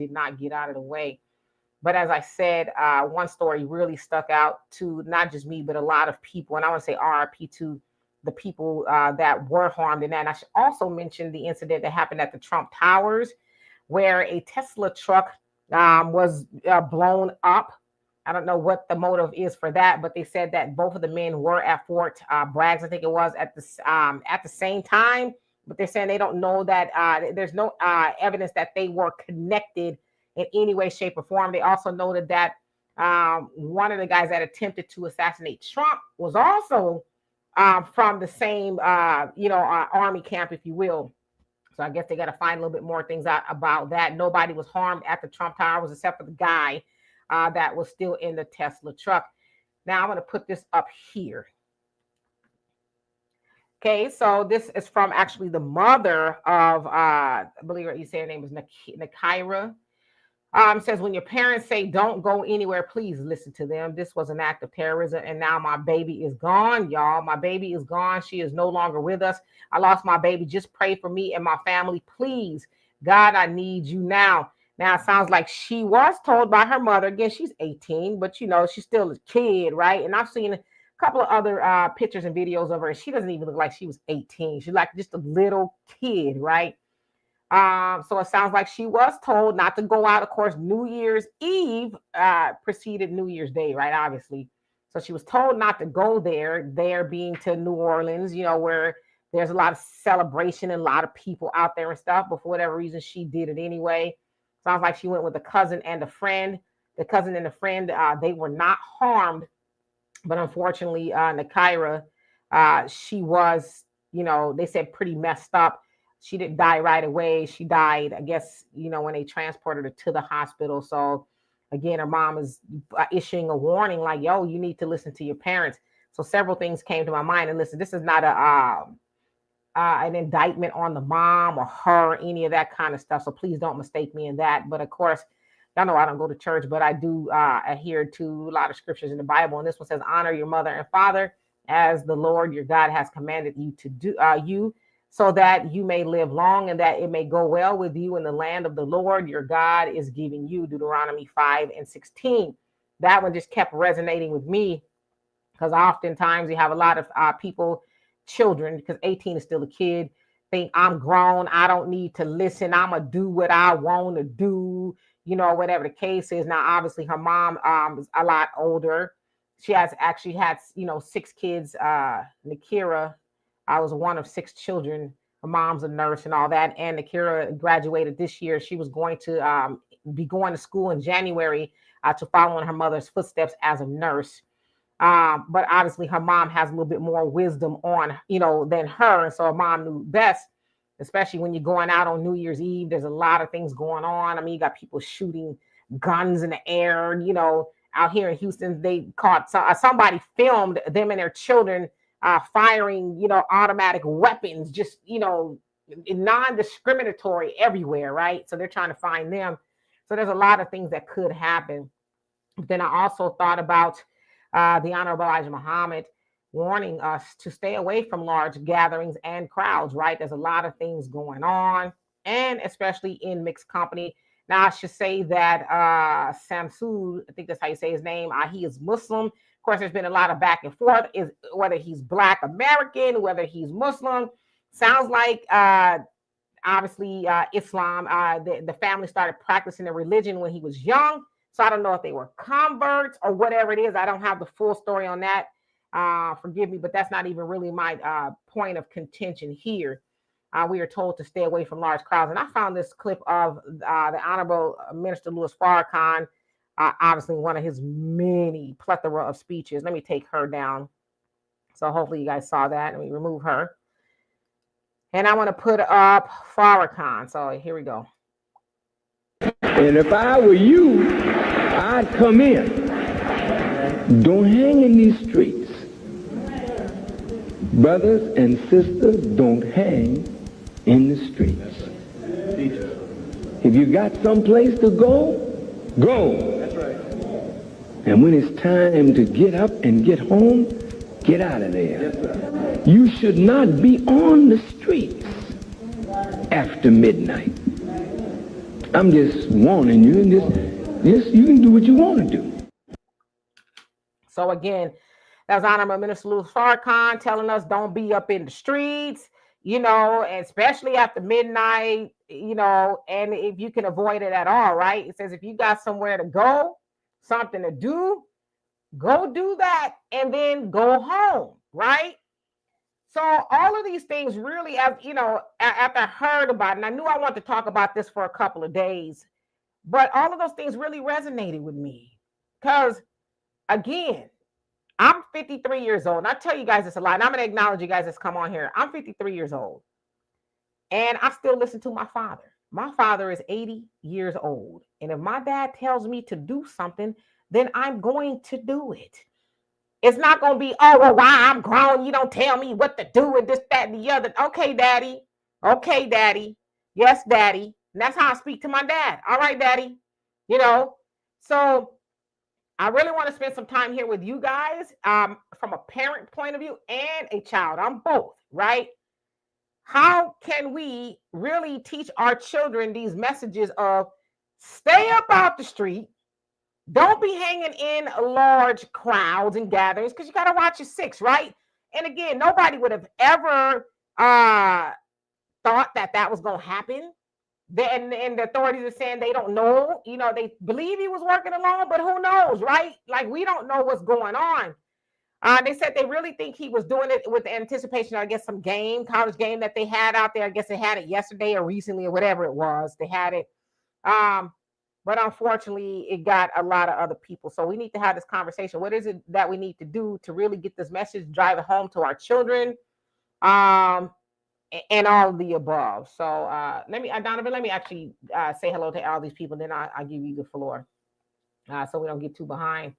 did not get out of the way. But as I said, one story really stuck out to not just me, but a lot of people. And I want to say RIP to the people that were harmed in that. And I should also mention the incident that happened at the Trump Towers, where a Tesla truck was blown up. I don't know what the motive is for that, but they said that both of the men were at Fort Bragg, I think it was, at the same time. But they're saying they don't know that there's no evidence that they were connected in any way, shape, or form. They also noted that one of the guys that attempted to assassinate Trump was also from the same, army camp, if you will. So I guess they got to find a little bit more things out about that. Nobody was harmed at the Trump Towers except for the guy that was still in the Tesla truck. Now I'm going to put this up here. Okay, so this is from actually the mother of, I believe you say her name is Nakira. Says, when your parents say don't go anywhere, please listen to them. This was an act of terrorism, and now my baby is gone, y'all. My baby is gone. She is no longer with us. I lost my baby. Just pray for me and my family, please. God, I need you now. Now, it sounds like she was told by her mother. Again, she's 18, but, she's still a kid, right? And I've seen a couple of other pictures and videos of her. She doesn't even look like she was 18. She's like just a little kid, right? So it sounds like she was told not to go out. Of course, New Year's Eve preceded New Year's Day, right? Obviously. So she was told not to go there being to New Orleans, where there's a lot of celebration and a lot of people out there and stuff. But for whatever reason, she did it anyway. Sounds like she went with a cousin and a friend. The cousin and the friend, they were not harmed. But unfortunately, Nakira, she was, they said pretty messed up. She didn't die right away. She died, I guess, when they transported her to the hospital. So again, her mom is issuing a warning like, yo, you need to listen to your parents. So several things came to my mind. And listen, this is not an indictment on the mom or her, any of that kind of stuff. So please don't mistake me in that. But of course, y'all know I don't go to church, but I do adhere to a lot of scriptures in the Bible. And this one says, honor your mother and father as the Lord your God has commanded you to do, so that you may live long and that it may go well with you in the land of the Lord your God is giving you. Deuteronomy 5:16. That one just kept resonating with me because oftentimes you have a lot of people, children, because 18 is still a kid, think I'm grown. I don't need to listen. I'm going to do what I want to do, whatever the case is. Now, obviously, her mom is a lot older. She has actually had, 6 kids. Nakira, I was one of 6 children. Her mom's a nurse and all that. And Nakira graduated this year. She was going to be going to school in January to follow in her mother's footsteps as a nurse. But obviously her mom has a little bit more wisdom on, than her. And so her mom knew best, especially when you're going out on New Year's Eve. There's a lot of things going on. I mean, you got people shooting guns in the air, out here in Houston. They caught somebody filmed them and their children firing, automatic weapons, just, non-discriminatory everywhere, right? So they're trying to find them. So there's a lot of things that could happen. But then I also thought about the Honorable Elijah Muhammad warning us to stay away from large gatherings and crowds, right? There's a lot of things going on, and especially in mixed company. Now, I should say that Samsud, I think that's how you say his name, he is Muslim. Of course, there's been a lot of back and forth, whether he's Black American, whether he's Muslim. Sounds like, obviously, Islam, the family started practicing the religion when he was young. So I don't know if they were converts or whatever it is. I don't have the full story on that. Forgive me, but that's not even really my point of contention here. We are told to stay away from large crowds. And I found this clip of the Honorable Minister Louis Farrakhan, obviously one of his many plethora of speeches. Let me take her down. So hopefully you guys saw that. Let me remove her. And I want to put up Farrakhan. So here we go. And if I were you, I'd come in. Don't hang in these streets. Brothers and sisters, don't hang in the streets. If you got someplace to go, go. That's right. And when it's time to get up and get home, get out of there. Yes, you should not be on the streets after midnight. I'm just warning you, and just you can do what you want to do. So again, that's Honorable Minister Louis Farrakhan telling us don't be up in the streets, and especially after midnight, and if you can avoid it at all, right? It says if you got somewhere to go, something to do, go do that and then go home, right? So all of these things really, after I heard about it, and I knew I wanted to talk about this for a couple of days, but all of those things really resonated with me because, again, I'm 53 years old. And I tell you guys this a lot, and I'm going to acknowledge you guys that's come on here. I'm 53 years old, and I still listen to my father. My father is 80 years old, and if my dad tells me to do something, then I'm going to do it. It's not going to be, oh, well, why I'm grown, you don't tell me what to do and this, that, and the other. Okay, daddy. Okay, daddy. Yes, daddy. And that's how I speak to my dad. All right, daddy. So I really want to spend some time here with you guys from a parent point of view and a child. I'm both, right? How can we really teach our children these messages of stay up out the street? Don't be hanging in large crowds and gatherings because you got to watch your six, right? And again, nobody would have ever thought that was going to happen. And the authorities are saying they don't know. They believe he was working alone, but who knows, right? Like, we don't know what's going on. They said they really think he was doing it with the anticipation of, I guess, some college game that they had out there. I guess they had it yesterday or recently or whatever it was. They had it. But unfortunately, it got a lot of other people. So we need to have this conversation. What is it that we need to do to really get this message, drive it home to our children, and all of the above? So Donovan, let me actually say hello to all these people. Then I'll give you the floor so we don't get too behind.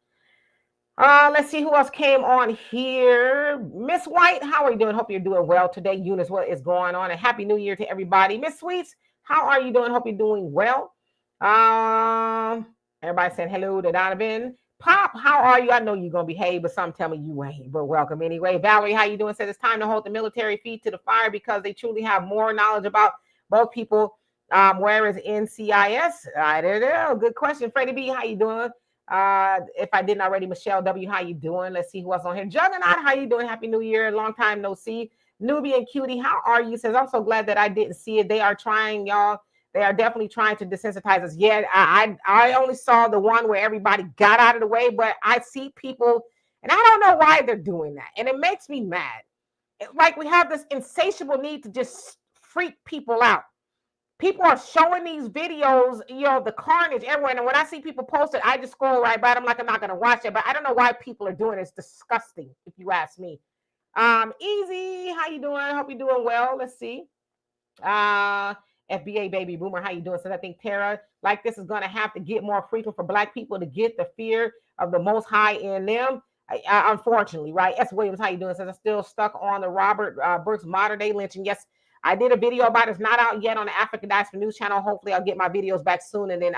Let's see who else came on here. Miss White, how are you doing? Hope you're doing well today. Eunice, what is going on? And Happy New Year to everybody. Miss Sweets, how are you doing? Hope you're doing well. Everybody saying hello to Donovan. Pop, how are you? I know you're gonna behave, but some tell me you ain't. But welcome anyway. Valerie, how you doing? Says it's time to hold the military feet to the fire because they truly have more knowledge about both people. Where is NCIS? I don't know. Good question. Freddie B, how you doing? If I didn't already, Michelle W, how you doing? Let's see who else on here. Juggernaut, how you doing? Happy New Year. Long time no see. Newbie and Cutie, how are you? Says I'm so glad that I didn't see it. They are trying, y'all. They are definitely trying to desensitize us. Yeah, I only saw the one where everybody got out of the way, but I see people, and I don't know why they're doing that. And it makes me mad. Like, we have this insatiable need to just freak people out. People are showing these videos, the carnage everywhere. And when I see people post it, I just scroll right by it. I'm like, I'm not going to watch it. But I don't know why people are doing it. It's disgusting, if you ask me. Easy, how you doing? Hope you're doing well. Let's see. FBA Baby Boomer, how you doing? So I think Tara, like, this is going to have to get more frequent for Black people to get the fear of the Most High in them. Unfortunately, right? S. Williams, how you doing? Says I'm still stuck on the Robert Brooks modern day lynching. Yes, I did a video about it. It's not out yet on the African Diaspora News channel. Hopefully, I'll get my videos back soon, and then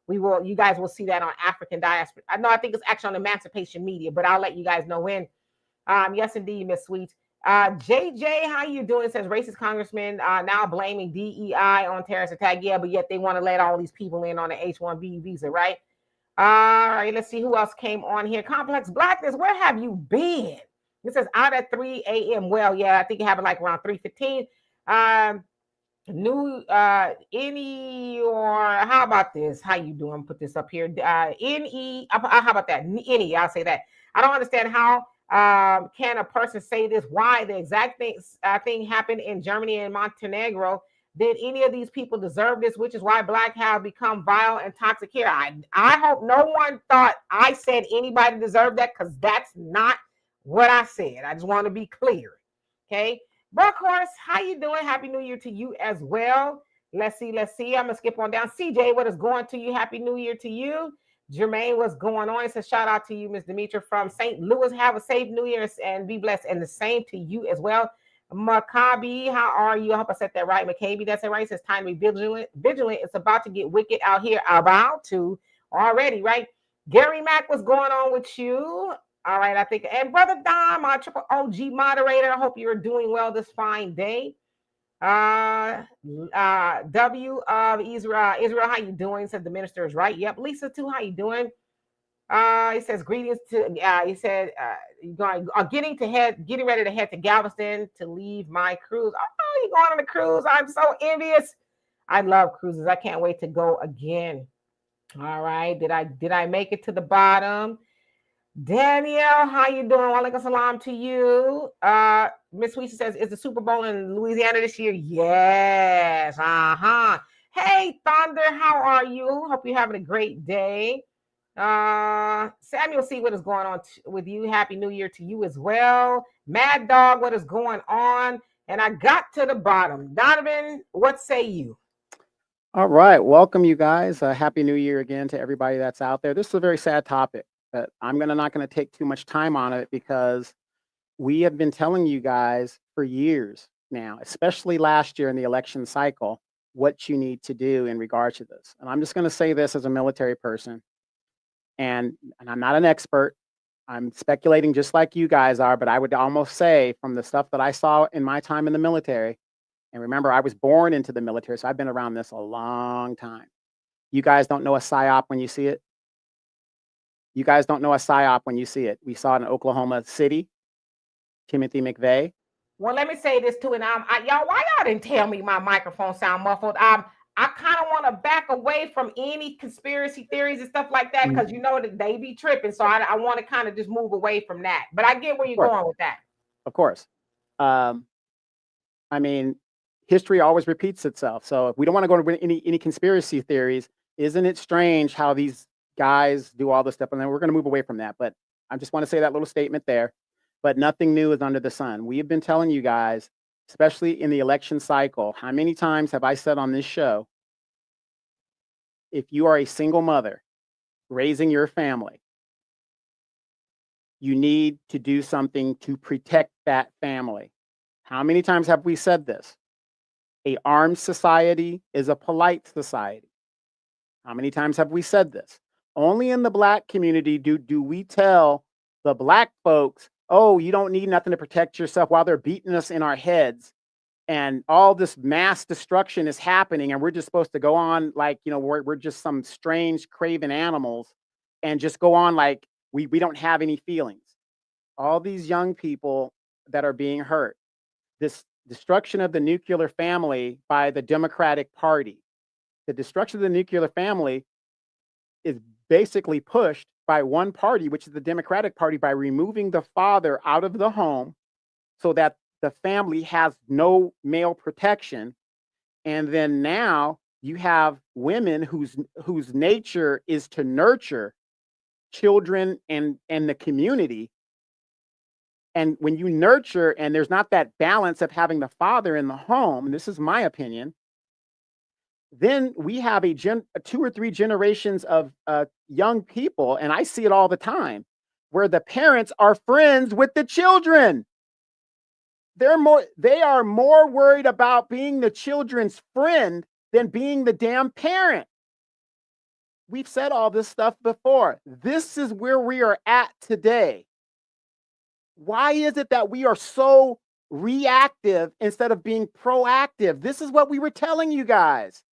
you guys will see that on African Diaspora. I think it's actually on Emancipation Media, but I'll let you guys know when. Yes, indeed, Miss Sweet. JJ, how you doing? It says racist congressman now blaming DEI on terrorist attack. Yeah, but yet they want to let all these people in on the H-1B visa, right? All right, let's see who else came on here. Complex Blackness, where have you been? It says out at 3 a.m. Well, yeah, I think it happened like around 3:15. Any, or how about this? How you doing? Put this up here. NE, how about that? Any, I'll say that. I don't understand how can a person say this? Why the exact thing happened in Germany and Montenegro? Did any of these people deserve this? Which is why Black have become vile and toxic here. I hope no one thought I said anybody deserved that, because that's not what I said. I just want to be clear. Okay. Buckhorse, how you doing? Happy New Year to you as well. Let's see. I'm gonna skip on down. CJ, what is going to you? Happy New Year to you. Jermaine, what's going on? It says shout out to you, Miss Demetra from St. Louis. Have a safe New Year and be blessed. And the same to you as well. Maccabi, how are you? I hope I said that right. Maccabi, that's it right. It says time to be vigilant. It's about to get wicked out here. About to already, right? Gary Mack, what's going on with you? All right, I think. And Brother Dom, our triple OG moderator, I hope you're doing well this fine day. W of Israel. Israel, how you doing? Said the minister is right. Yep. Lisa too. How you doing? He says greetings to. He said going getting ready to head to Galveston to leave my cruise. Oh, you going on a cruise? I'm so envious. I love cruises. I can't wait to go again. All right. Did I make it to the bottom? Danielle, how you doing? Walaikum salam to you. Miss Sweet says, is the Super Bowl in Louisiana this year? Yes. Uh-huh. Hey, Thunder, how are you? Hope you're having a great day. Samuel C, what is going on with you? Happy New Year to you as well. Mad Dog, what is going on? And I got to the bottom. Donovan, what say you? All right. Welcome, you guys. Happy New Year again to everybody that's out there. This is a very sad topic, but I'm not going to take too much time on it because we have been telling you guys for years now, especially last year in the election cycle, what you need to do in regards to this. And I'm just going to say this as a military person, and I'm not an expert. I'm speculating just like you guys are, but I would almost say from the stuff that I saw in my time in the military, and remember, I was born into the military, so I've been around this a long time. You guys don't know a PSYOP when you see it? You guys don't know a PSYOP when you see it. We saw it in Oklahoma City, Timothy McVeigh. Well, let me say this too, and y'all, why y'all didn't tell me my microphone sound muffled? I kind of want to back away from any conspiracy theories and stuff like that because you know that they be tripping. So I want to kind of just move away from that. But I get where you're going with that. Of course. I mean, history always repeats itself. So if we don't want to go into any conspiracy theories, isn't it strange how these guys do all this stuff? And then we're going to move away from that. But I just want to say that little statement there. But nothing new is under the sun. We have been telling you guys, especially in the election cycle, how many times have I said on this show, if you are a single mother raising your family, you need to do something to protect that family. How many times have we said this? A armed society is a polite society. How many times have we said this? Only in the Black community do we tell the Black folks, oh, you don't need nothing to protect yourself, while they're beating us in our heads and all this mass destruction is happening, and we're just supposed to go on like, you know, we're just some strange craven animals and just go on like we don't have any feelings. All these young people that are being hurt, this destruction of the nuclear family by the Democratic Party. The destruction of the nuclear family is basically pushed by one party, which is the Democratic Party, by removing the father out of the home so that the family has no male protection. And then now you have women whose nature is to nurture children and the community. And when you nurture and there's not that balance of having the father in the home, and this is my opinion, then we have a 2 or 3 generations of young people, and I see it all the time, where the parents are friends with the children. They are more worried about being the children's friend than being the damn parent. We've said all this stuff before. This is where we are at today. Why is it that we are so reactive instead of being proactive? This is what we were telling you guys.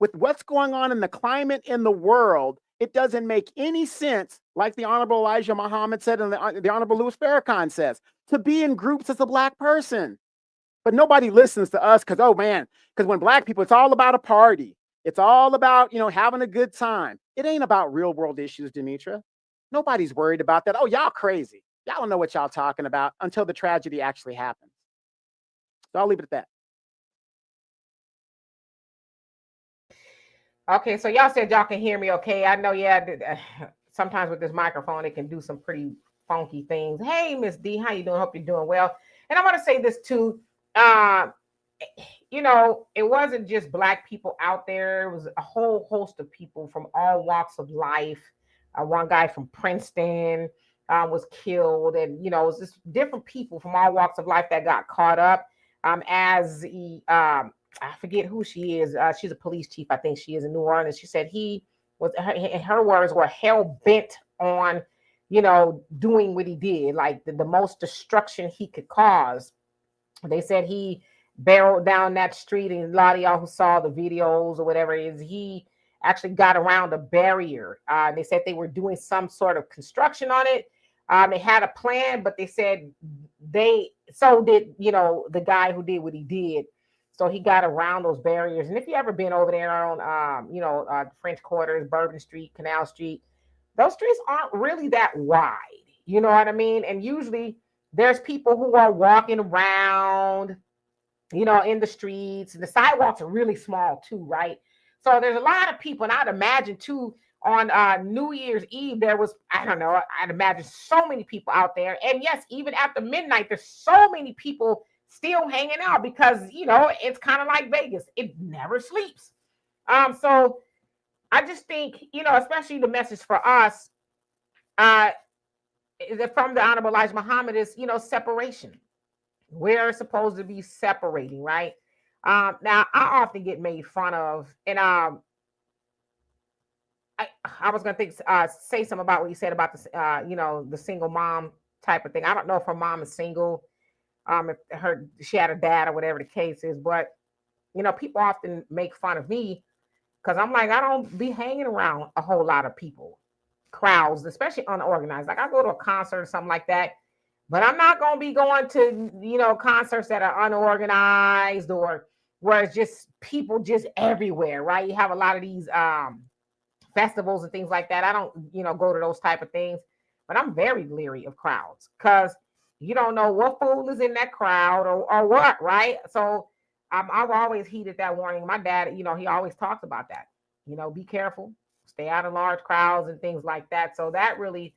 With what's going on in the climate in the world, it doesn't make any sense, like the Honorable Elijah Muhammad said and the Honorable Louis Farrakhan says, to be in groups as a Black person. But nobody listens to us because, oh man, because when Black people, it's all about a party. It's all about, you know, having a good time. It ain't about real world issues, Demetra. Nobody's worried about that. Oh, y'all crazy. Y'all don't know what y'all talking about until the tragedy actually happens. So I'll leave it at that. Okay, so y'all said y'all can hear me okay. I know, yeah, sometimes with this microphone, it can do some pretty funky things. Hey, Miss D, how you doing? Hope you're doing well. And I want to say this too. You know, it wasn't just Black people out there. It was a whole host of people from all walks of life. One guy from Princeton was killed, and you know, it was just different people from all walks of life that got caught up. As he, I forget who she is. She's a police chief, I think she is in New Orleans. She said he was, her words were, hell bent on, you know, doing what he did, like the most destruction he could cause. They said he barreled down that street, and a lot of y'all who saw the videos or whatever it is, he actually got around a barrier. They said they were doing some sort of construction on it. They had a plan, but they said so did, the guy who did what he did. So he got around those barriers. And if you ever been over there on, French Quarters, Bourbon Street, Canal Street, those streets aren't really that wide. You know what I mean? And usually there's people who are walking around, in the streets. And the sidewalks are really small too, right? So there's a lot of people, and I'd imagine too, on New Year's Eve, there was, I don't know, I'd imagine so many people out there. And yes, even after midnight, there's so many people still hanging out because, it's kind of like Vegas. It never sleeps. So I just think, especially the message for us, from the Honorable Elijah Muhammad is, separation. We're supposed to be separating, right? Now, I often get made fun of, and I was going to say something about what you said about the single mom type of thing. I don't know if her mom is single, if she had a dad or whatever the case is, but people often make fun of me because I'm like, I don't be hanging around a whole lot of people, crowds, especially unorganized. Like I go to a concert or something like that, but I'm not going to be going to, concerts that are unorganized or where it's just people just everywhere, right? You have a lot of these festivals and things like that. I don't, go to those type of things, but I'm very leery of crowds because you don't know what fool is in that crowd or what, right? So I've always heeded that warning. My dad, he always talks about that, be careful, stay out of large crowds and things like that. So that really,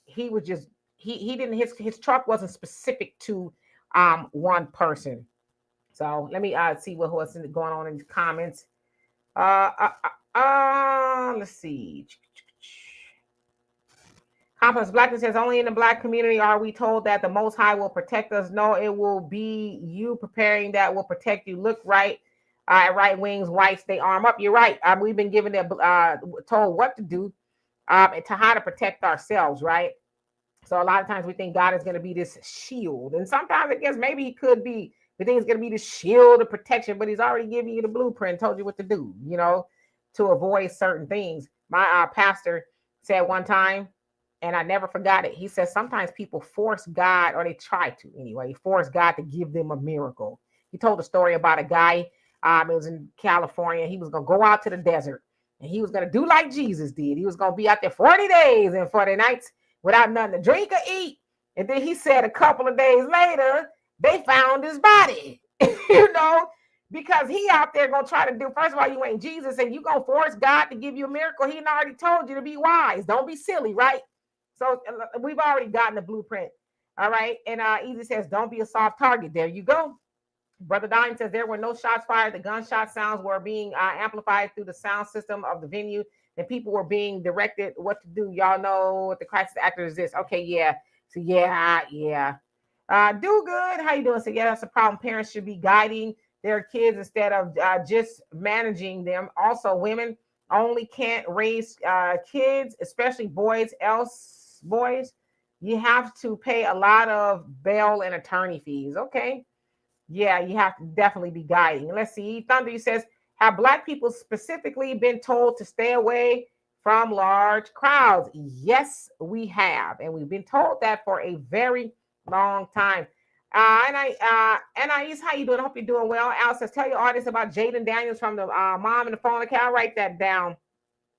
he was just, he didn't, his truck wasn't specific to one person. So let me see what's going on in the comments. Let's see. Complex Blackness says, only in the Black community are we told that the Most High will protect us. No, it will be you preparing that will protect you. Look right at right wings, whites, they arm up. You're right. We've been given told what to do and to how to protect ourselves, right? So a lot of times we think God is going to be this shield. And sometimes I guess maybe he could be. We think it's going to be the shield of protection, but he's already given you the blueprint, told you what to do, to avoid certain things. My pastor said one time, and I never forgot it. He says sometimes people force God, or they try to anyway, force God to give them a miracle. He told a story about a guy. It was in California. He was going to go out to the desert, and he was going to do like Jesus did. He was going to be out there 40 days and 40 nights without nothing to drink or eat. And then he said a couple of days later, they found his body, because he out there going to try to do, first of all, you ain't Jesus, and you going to force God to give you a miracle. He already told you to be wise. Don't be silly, right? So we've already gotten the blueprint. All right. And Easy says, don't be a soft target. There you go. Brother Dime says there were no shots fired. The gunshot sounds were being amplified through the sound system of the venue, and people were being directed what to do. Y'all know what the crisis actor is this. Okay, yeah. So yeah. Do good. How you doing? So yeah, that's a problem. Parents should be guiding their kids instead of just managing them. Also, women only can't raise kids, especially boys. Boys, you have to pay a lot of bail and attorney fees. Okay. Yeah, you have to definitely be guiding. Let's see. Thunder says, have Black people specifically been told to stay away from large crowds? Yes, we have. And we've been told that for a very long time. Anais, how you doing? I hope you're doing well. Al says, tell your audience about Jaden Daniels from the mom and the phone. Okay, I'll write that down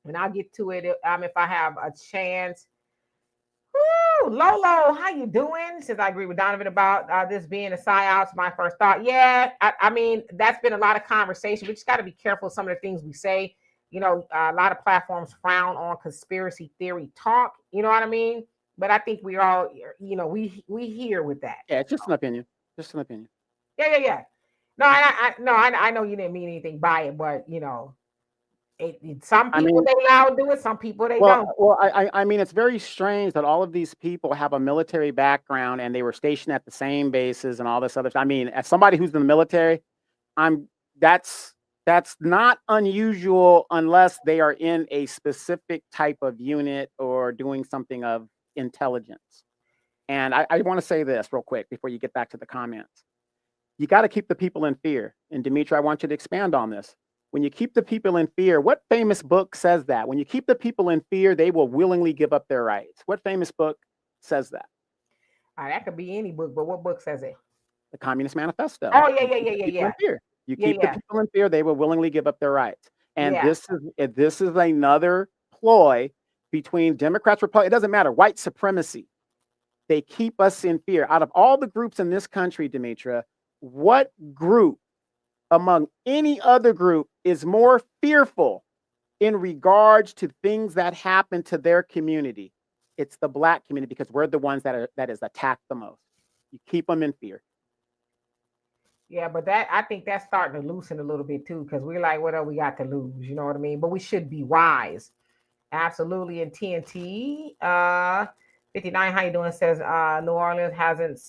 and I'll get to it if I have a chance. Woo! Lolo, how you doing? Says, I agree with Donovan about this being a psyops. My first thought. Yeah, I mean, that's been a lot of conversation. We just got to be careful of some of the things we say. A lot of platforms frown on conspiracy theory talk. You know what I mean? But I think we all, we hear with that. Yeah, just an opinion. Just an opinion. Yeah. No, I know you didn't mean anything by it, but some people they allow to do it, some people they don't. Well, I mean, it's very strange that all of these people have a military background and they were stationed at the same bases and all this other stuff. I mean, as somebody who's in the military, that's not unusual unless they are in a specific type of unit or doing something of intelligence. And I want to say this real quick before you get back to the comments. You got to keep the people in fear. And Demetra, I want you to expand on this. When you keep the people in fear, what famous book says that? When you keep the people in fear, they will willingly give up their rights. What famous book says that? That could be any book, but what book says it? The Communist Manifesto. Oh, yeah. In fear. You Yeah, keep the yeah. people in fear, they will willingly give up their rights. And Yeah. this is another ploy between Democrats, Republicans. It doesn't matter. White supremacy. They keep us in fear. Out of all the groups in this country, Demetra, what group among any other group is more fearful in regards to things that happen to their community? It's the Black community, because we're the ones that is attacked the most. You keep them in fear. Yeah, but I think that's starting to loosen a little bit too, because we're like, what do we got to lose? You know what I mean? But we should be wise. Absolutely. And TNT 59, how you doing? Says New Orleans hasn't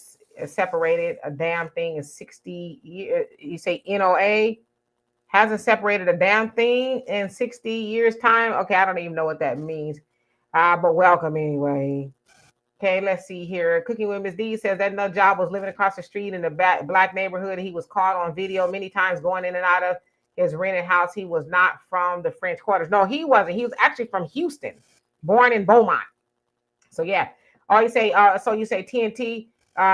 separated a damn thing in 60 years. You say NOA hasn't separated a damn thing in 60 years time. Okay, I don't even know what that means. But welcome anyway. Okay, let's see here. Cooking with Miss D says that nut job was living across the street in the Black neighborhood. He was caught on video many times going in and out of his rented house. He was not from the French Quarters. No, he wasn't. He was actually from Houston, born in Beaumont. So yeah. Oh, you say so you say TNT.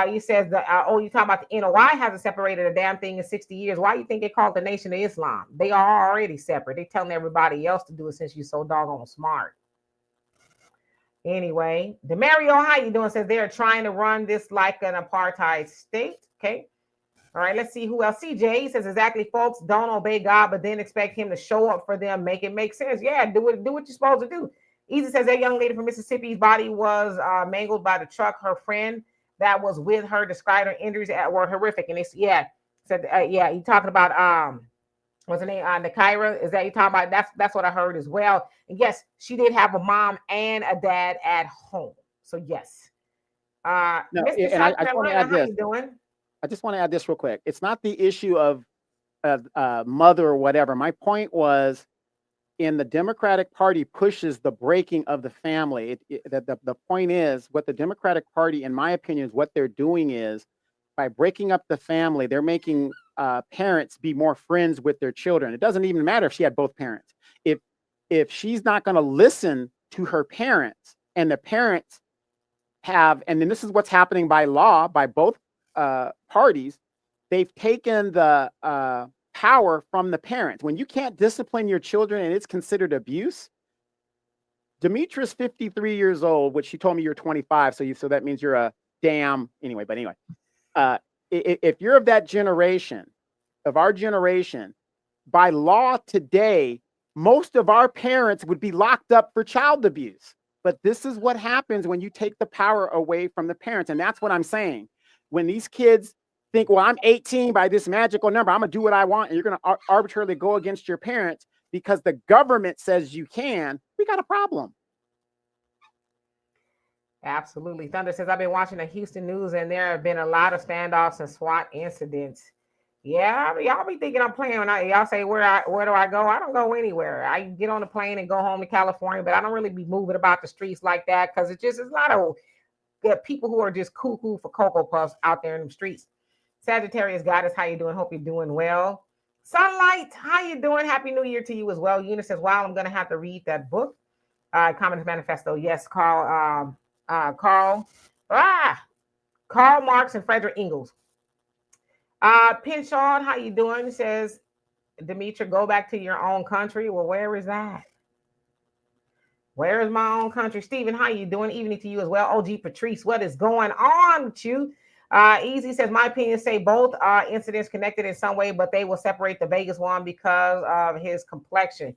You says the you talking about the NOI hasn't separated a damn thing in 60 years. Why you think they call it the Nation of Islam? They are already separate. They telling everybody else to do it since you're so doggone smart. Anyway, Demario, how you doing? Says they're trying to run this like an apartheid state. Okay. All right, let's see who else. CJ says exactly, folks. Don't obey God, but then expect him to show up for them. Make it make sense. Yeah, do what you're supposed to do. Easy says that young lady from Mississippi's body was mangled by the truck. Her friend that was with her described her injuries were horrific. And it's said you talking about what's her name? Nakaira. Is that you talking about? That's what I heard as well. And yes, she did have a mom and a dad at home. So yes. No, Mr. and I want to add this. How you doing? I just want to add this real quick. It's not the issue of mother or whatever. My point was, in the Democratic Party pushes the breaking of the family. The point is, what the Democratic Party, in my opinion, is what they're doing is, by breaking up the family, they're making parents be more friends with their children. It doesn't even matter if she had both parents. If she's not going to listen to her parents, and the parents have, and then this is what's happening by law, by both parties, they've taken the power from the parents. When you can't discipline your children and it's considered abuse. Demetra's 53 years old, which she told me you're 25, so that means you're a damn anyway. But anyway, if you're of that generation, of our generation, by law today, most of our parents would be locked up for child abuse. But this is what happens when you take the power away from the parents, and that's what I'm saying. When these kids think, well, I'm 18 by this magical number, I'm gonna do what I want, and you're gonna arbitrarily go against your parents because the government says you can, we got a problem. Absolutely. Thunder says, I've been watching the Houston news and there have been a lot of standoffs and SWAT incidents. Yeah, y'all be thinking I'm playing when y'all say, where do I go? I don't go anywhere. I get on the plane and go home to California, but I don't really be moving about the streets like that because it's a lot of people who are just cuckoo for Cocoa Puffs out there in the streets. Sagittarius Goddess, how you doing? Hope you're doing well. Sunlight, how you doing? Happy New Year to you as well. Eunice says, wow, I'm going to have to read that book. Communist Manifesto. Yes, Karl Marx and Frederick Engels. Pinchard, how you doing? He says, Demetra, go back to your own country. Well, where is that? Where is my own country? Stephen, how you doing? Evening to you as well. OG Patrice, what is going on with you? Easy says, my opinion say both incidents connected in some way, but they will separate the Vegas one because of his complexion.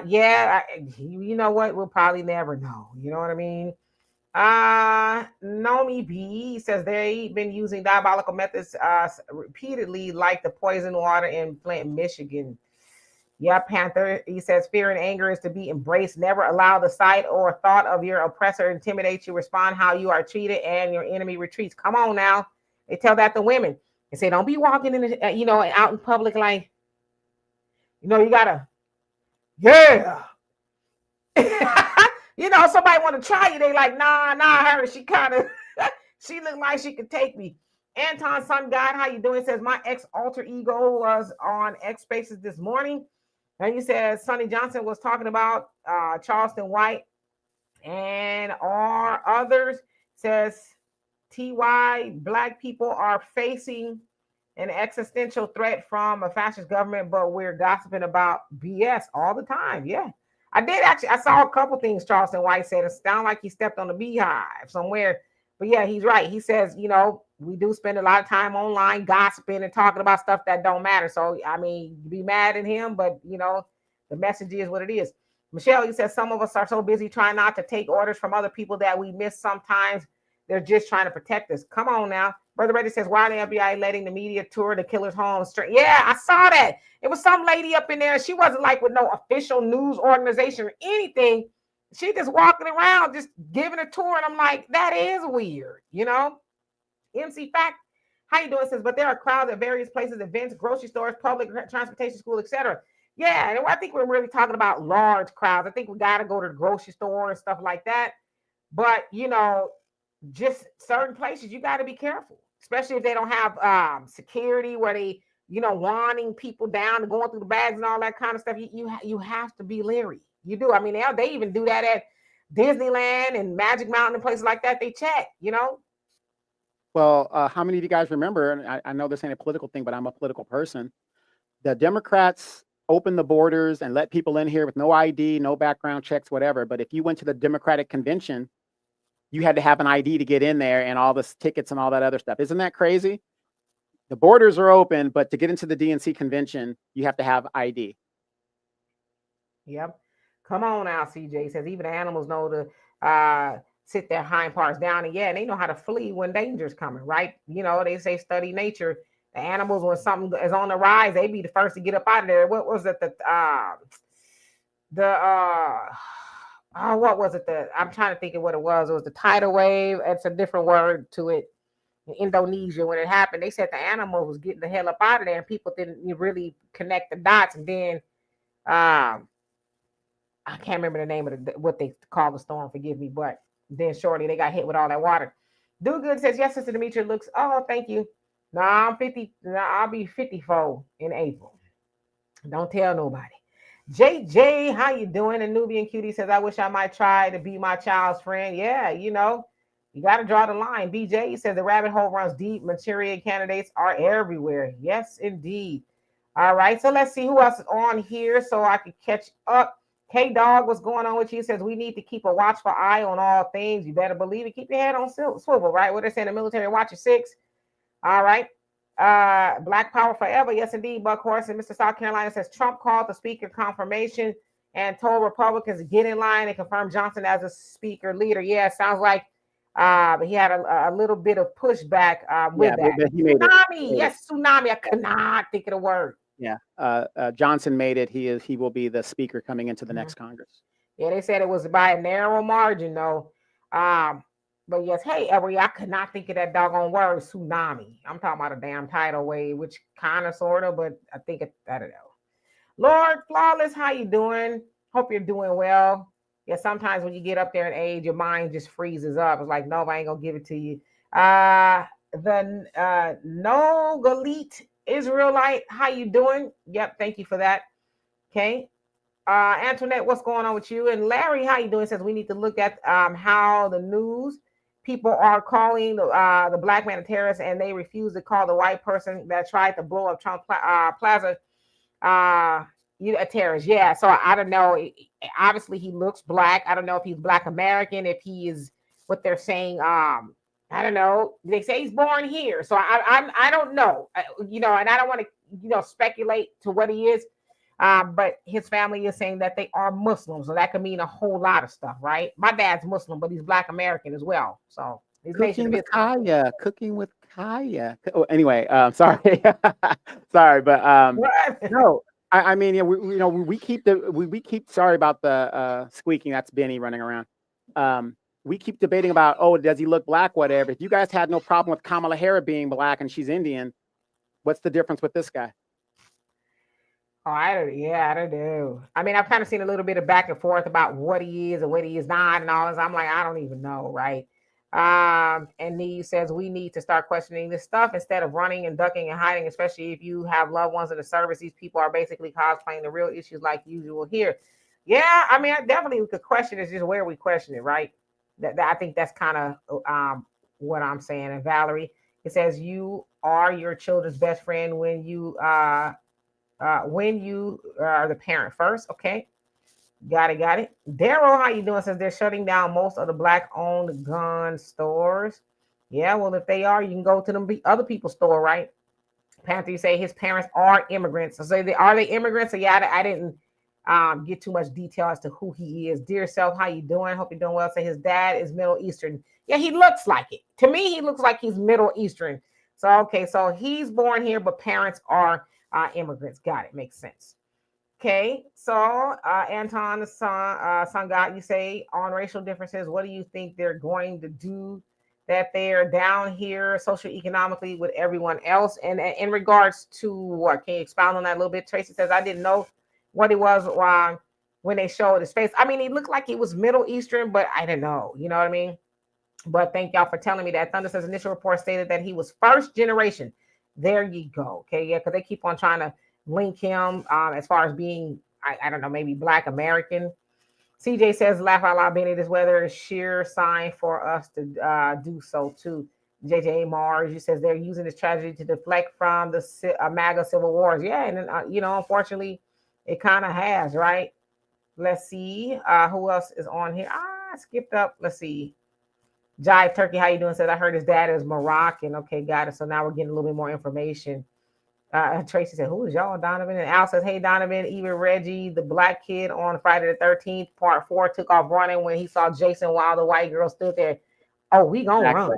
You know what? We'll probably never know. You know what I mean? Nomi B says they've been using diabolical methods repeatedly, like the poison water in Flint, Michigan. Yeah, Panther, he says fear and anger is to be embraced. Never allow the sight or thought of your oppressor intimidate you. Respond how you are treated and your enemy retreats. Come on now. They tell that to women. They say, don't be walking in, out in public like, you gotta, yeah. Somebody want to try you. They like, nah, her. She kind of, She looked like she could take me. Anton Sun God, how you doing? Says my ex alter ego was on X Spaces this morning. And he says Sonny Johnson was talking about Charleston White and our others. Says TY, black people are facing an existential threat from a fascist government, but we're gossiping about BS all the time. Yeah. I saw a couple things Charleston White said. It sounded like he stepped on the beehive somewhere. But yeah, he's right. He says, we do spend a lot of time online gossiping and talking about stuff that don't matter. So, I mean, be mad at him, but, the message is what it is. Michelle, you said some of us are so busy trying not to take orders from other people that we miss sometimes. They're just trying to protect us. Come on now. Brother Reddy says, why the FBI letting the media tour the killer's home straight? Yeah, I saw that. It was some lady up in there. She wasn't like with no official news organization or anything. She just walking around, just giving a tour. And I'm like, that is weird, MC Fact, how you doing? Says, but there are crowds at various places, events, grocery stores, public transportation, school, etc. Yeah, and I think we're really talking about large crowds. I think we got to go to the grocery store and stuff like that. But, just certain places, you got to be careful, especially if they don't have security where they, wanting people down and going through the bags and all that kind of stuff. You have to be leery. You do. I mean, they even do that at Disneyland and Magic Mountain and places like that. They check, Well, how many of you guys remember, and I know this ain't a political thing, but I'm a political person, the Democrats opened the borders and let people in here with no ID, no background checks, whatever. But if you went to the Democratic convention, you had to have an ID to get in there and all the tickets and all that other stuff. Isn't that crazy? The borders are open, but to get into the DNC convention, you have to have ID. Yep. Come on now, CJ says even animals know to sit their hind parts down. And yeah, they know how to flee when danger's coming, right? They say study nature. The animals, when something is on the rise, they be the first to get up out of there. What was it? What was it? I'm trying to think of what it was. It was the tidal wave. It's a different word to it. In Indonesia, when it happened, they said the animals was getting the hell up out of there, and people didn't really connect the dots. And then, I can't remember the name of what they call the storm. Forgive me, but then shortly they got hit with all that water. Do Good says yes, Sister Demetria looks. Oh, thank you. No, I'm 50. No, I'll be 54 in April. Don't tell nobody. JJ, how you doing? And Nubian Cutie says, I wish I might try to be my child's friend. Yeah, you got to draw the line. BJ says the rabbit hole runs deep. Manchurian candidates are everywhere. Yes, indeed. All right, so let's see who else is on here so I can catch up. K-Dog, what's going on with you? Says we need to keep a watchful eye on all things. You better believe it. Keep your head on swivel, right? What they say in the military, watch your six. All right. Black Power Forever. Yes, indeed. Buck Horse and Mr. South Carolina says Trump called the speaker confirmation and told Republicans to get in line and confirm Johnson as a speaker leader. Yeah, sounds like he had a little bit of pushback with that. He made tsunami. Yes, tsunami. I could not think of the word. Yeah. Johnson made it. He will be the speaker coming into the next Congress. Yeah, they said it was by a narrow margin, though. But yes, hey, Every, I could not think of that doggone word, tsunami. I'm talking about a damn tidal wave, which kind of, sort of, but I think I don't know. Lord Flawless, how you doing? Hope you're doing well. Yeah, sometimes when you get up there in age, your mind just freezes up. It's like, no, I ain't gonna give it to you. The No Galit Israelite, how you doing? Yep, thank you for that. Okay. Antoinette, what's going on with you? And Larry, how you doing? Says we need to look at how the news people are calling the black man a terrorist, and they refuse to call the white person that tried to blow up Trump Plaza a terrorist. Yeah, so I don't know. Obviously, he looks black. I don't know if he's Black American, if he is what they're saying. I don't know. They say he's born here, so I don't know. And I don't want to speculate to what he is. But his family is saying that they are Muslims, so that could mean a whole lot of stuff, right? My dad's Muslim, but he's Black American as well. So cooking with Kaya. Oh, anyway, sorry, sorry, but no. I mean, yeah, we keep sorry about the squeaking. That's Benny running around. We keep debating about, does he look black? Whatever. If you guys had no problem with Kamala Harris being black and she's Indian, what's the difference with this guy? Oh, I don't know. I mean, I've kind of seen a little bit of back and forth about what he is and what he is not and all this. I'm like, I don't even know, right? And Neve says we need to start questioning this stuff instead of running and ducking and hiding, especially if you have loved ones in the service. These people are basically cosplaying the real issues like usual here. Yeah, I mean, I definitely could question. It's just where we question it, right? I think that's kind of what I'm saying. And Valerie, it says you are your children's best friend when you are the parent first. Okay, got it. Daryl, how you doing? Says they're shutting down most of the black-owned gun stores. Yeah, well, if they are, you can go to them other people's store, right? Panther, you say his parents are immigrants. So say are they immigrants? So yeah, I didn't get too much detail as to who he is. Dear self, how you doing? Hope you're doing well. Say his dad is Middle Eastern. Yeah, he looks like it. To me, he looks like he's Middle Eastern. So okay, so he's born here, but parents are immigrants. Got it. Makes sense. Okay, so Anton, the son God, you say on racial differences, what do you think they're going to do that they're down here socioeconomically with everyone else? And in regards to what, can you expound on that a little bit? Tracy says, I didn't know what it was when they showed his face. I mean, he looked like he was Middle Eastern, but I don't know. You know what I mean? But thank y'all for telling me that. Thunder says initial report stated that he was first generation. There you go. Okay, yeah, because they keep on trying to link him as far as being, I don't know, maybe Black American. CJ says, laugh out loud, Benny, this weather is sheer sign for us to do so too. JJ Mars, you says they're using this tragedy to deflect from the MAGA civil wars. Yeah, and unfortunately, it kind of has, right? Let's see. Who else is on here? I skipped up. Let's see. Jive Turkey, how you doing? Says, I heard his dad is Moroccan. Okay, got it. So now we're getting a little bit more information. Tracy said, who is y'all, Donovan? And Al says, hey, Donovan, even Reggie, the black kid on Friday the 13th, part 4, took off running when he saw Jason while the white girl stood there. Oh, we gonna run.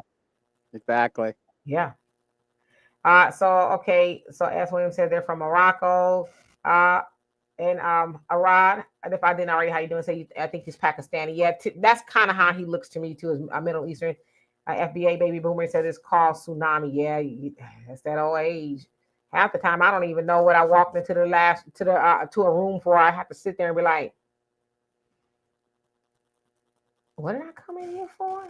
Exactly. Yeah. Okay. So as William said, they're from Morocco. And Arad, if I didn't already, how you doing? Say, I think he's Pakistani. Yeah, that's kind of how he looks to me too, as a Middle Eastern. FBA baby boomer said it's called tsunami. Yeah, it's that old age. Half the time, I don't even know what I walked into to a room for. I have to sit there and be like, "What did I come in here for?"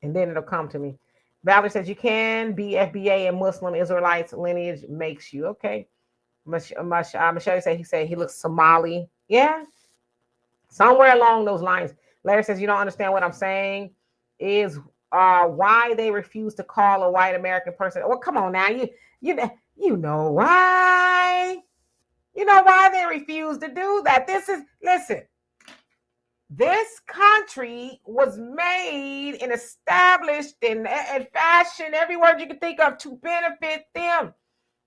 And then it'll come to me. Valerie says you can be FBA and Muslim Israelites lineage makes you okay. Michelle said he looks Somali. Yeah, somewhere along those lines. Larry says you don't understand what I'm saying. Is why they refuse to call a white American person. Well, come on now, you know why. You know why they refuse to do that. Listen. This country was made and established and fashioned, every word you can think of, to benefit them.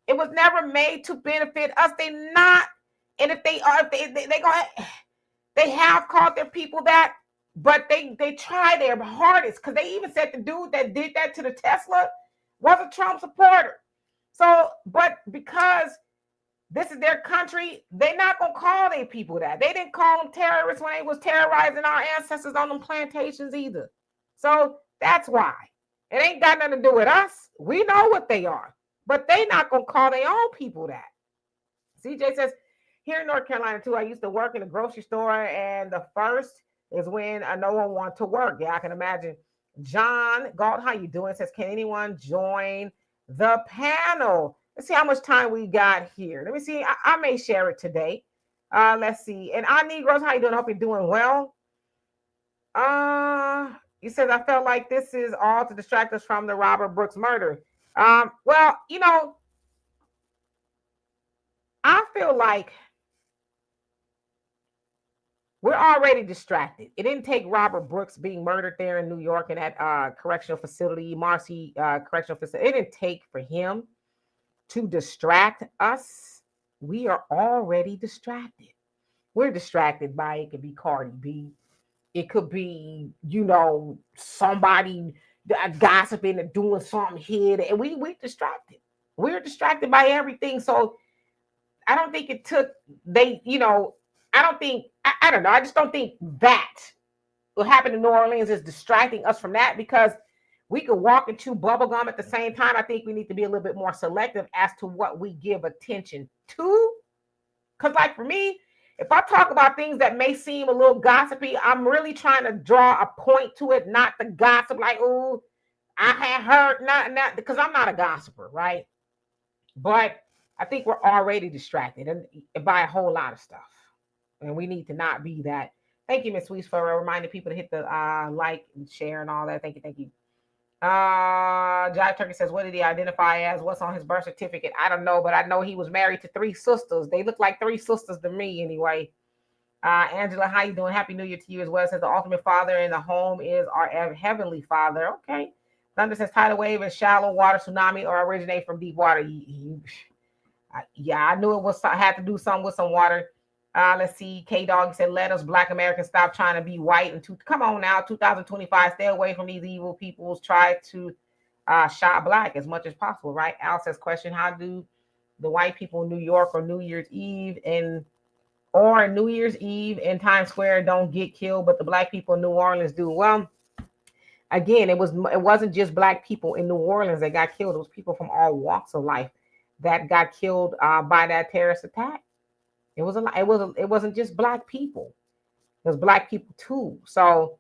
It was never made to benefit us. They not, and if they are, they have called their people that, but they try their hardest, because they even said the dude that did that to the Tesla was a Trump supporter. So, but because this is their country, they're not gonna call their people that. They didn't call them terrorists when they was terrorizing our ancestors on them plantations either. So that's why. It ain't got nothing to do with us. We know what they are, but they not gonna call their own people that. CJ says, here in North Carolina too, I used to work in a grocery store, and the first is when no one wants to work. Yeah, I can imagine. John Galt, how you doing? Says, can anyone join the panel? Let's see how much time we got here. Let me see. I may share it today. Let's see. And our Negroes, how you doing? I hope you're doing well. He says, I felt like this is all to distract us from the Robert Brooks murder. Well, I feel like we're already distracted. It didn't take Robert Brooks being murdered there in New York in that correctional facility, Marcy Correctional Facility. It didn't take for him to distract us. We are already distracted. We're distracted by, it could be Cardi B. It could be, somebody gossiping and doing something here. And we're distracted. We're distracted by everything. So I don't think it took, I don't know. I just don't think that what happened in New Orleans is distracting us from that, because we could walk and chew bubblegum at the same time. I think we need to be a little bit more selective as to what we give attention to. Because like for me, if I talk about things that may seem a little gossipy, I'm really trying to draw a point to it, not the gossip like, oh, I had heard, not because I'm not a gossiper, right? But I think we're already distracted and by a whole lot of stuff. And we need to not be that. Thank you, Miss Weiss, for reminding people to hit the like and share and all that. Thank you, thank you. Jive Turkey says, what did he identify as? What's on his birth certificate? I don't know, but I know he was married to 3 sisters. They look like 3 sisters to me anyway. Angela, how you doing? Happy New Year to you as well. It says the ultimate father in the home is our heavenly father. Okay. Thunder says tidal wave is shallow water tsunami or originate from deep water. Yeah, I knew it was had to do something with some water. Let's see. K Dog said, let us Black Americans stop trying to be white. And come on now, 2025, stay away from these evil peoples. Try to shop Black as much as possible, right? Al says, question, how do the white people in New York or New Year's Eve in Times Square don't get killed, but the Black people in New Orleans do? Well, again, it wasn't just Black people in New Orleans that got killed. It was people from all walks of life that got killed by that terrorist attack. It wasn't just Black people. It was Black people too. So,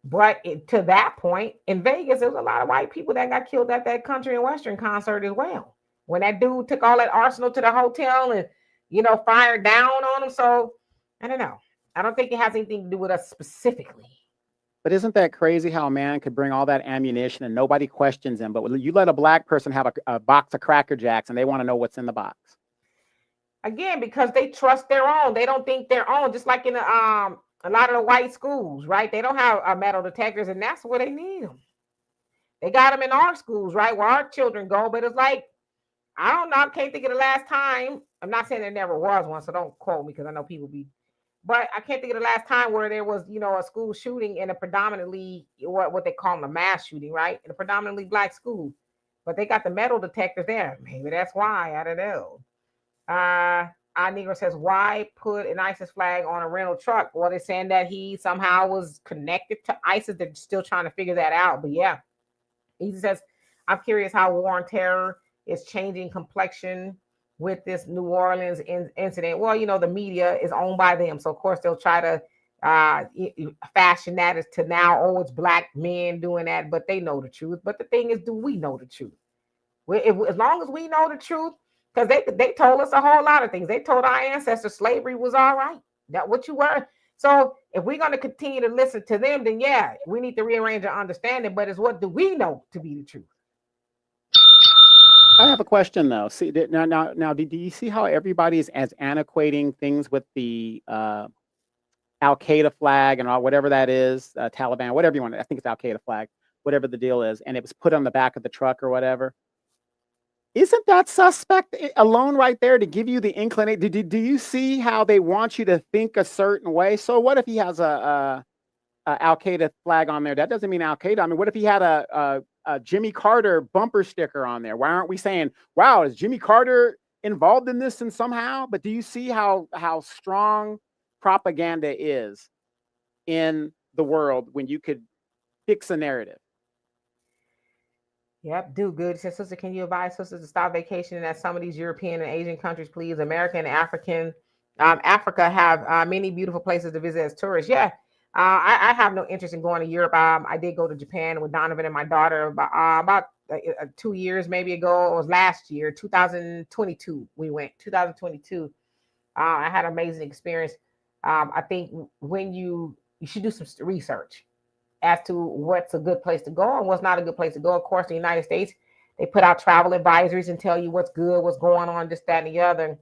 but to that point in Vegas, there was a lot of white people that got killed at that country and western concert as well. When that dude took all that arsenal to the hotel and, fired down on them. So I don't know. I don't think it has anything to do with us specifically. But isn't that crazy how a man could bring all that ammunition and nobody questions him? But you let a Black person have a box of Cracker Jacks and they want to know what's in the box. Again, because they trust their own. They don't think their own. Just like in a lot of the white schools, right? They don't have metal detectors, and that's where they need them. They got them in our schools, right? Where our children go. But it's like, I don't know. I can't think of the last time. I'm not saying there never was one, so don't quote me because I know people be. But I can't think of the last time where there was, a school shooting in a predominantly what they call a mass shooting, right? In a predominantly Black school. But they got the metal detectors there. Maybe that's why. I don't know. Negro says, why put an ISIS flag on a rental truck? Well, they're saying that he somehow was connected to ISIS. They're still trying to figure that out. But yeah, he says, I'm curious how war on terror is changing complexion with this New Orleans incident. Well, the media is owned by them. So, of course, they'll try to fashion that as to now, oh, it's Black men doing that. But they know the truth. But the thing is, do we know the truth? As long as we know the truth, because they told us a whole lot of things. They told our ancestors slavery was all right. That what you were. So if we're going to continue to listen to them, then yeah, we need to rearrange our understanding. But it's what do we know to be the truth? I have a question though. See now, do you see how everybody is as antiquating things with the Al Qaeda flag and all, whatever that is, Taliban, whatever you want. I think it's Al Qaeda flag, whatever the deal is, and it was put on the back of the truck or whatever. Isn't that suspect alone right there to give you the inclination? Do you see how they want you to think a certain way? So what if he has a Al Qaeda flag on there? That doesn't mean Al Qaeda. I mean, what if he had a Jimmy Carter bumper sticker on there? Why aren't we saying, wow, is Jimmy Carter involved in this and somehow? But do you see how strong propaganda is in the world when you could fix a narrative? Yep, do good. He says, sister, can you advise sisters to stop vacationing at some of these European and Asian countries, please? America and Africa have many beautiful places to visit as tourists. Yeah, I have no interest in going to Europe. I did go to Japan with Donovan and my daughter about 2 years maybe ago. It was last year, 2022. We went 2022. I had an amazing experience. I think when you should do some research as to what's a good place to go and what's not a good place to go. Of course, the United States, they put out travel advisories and tell you what's good, what's going on, this, that, and the other.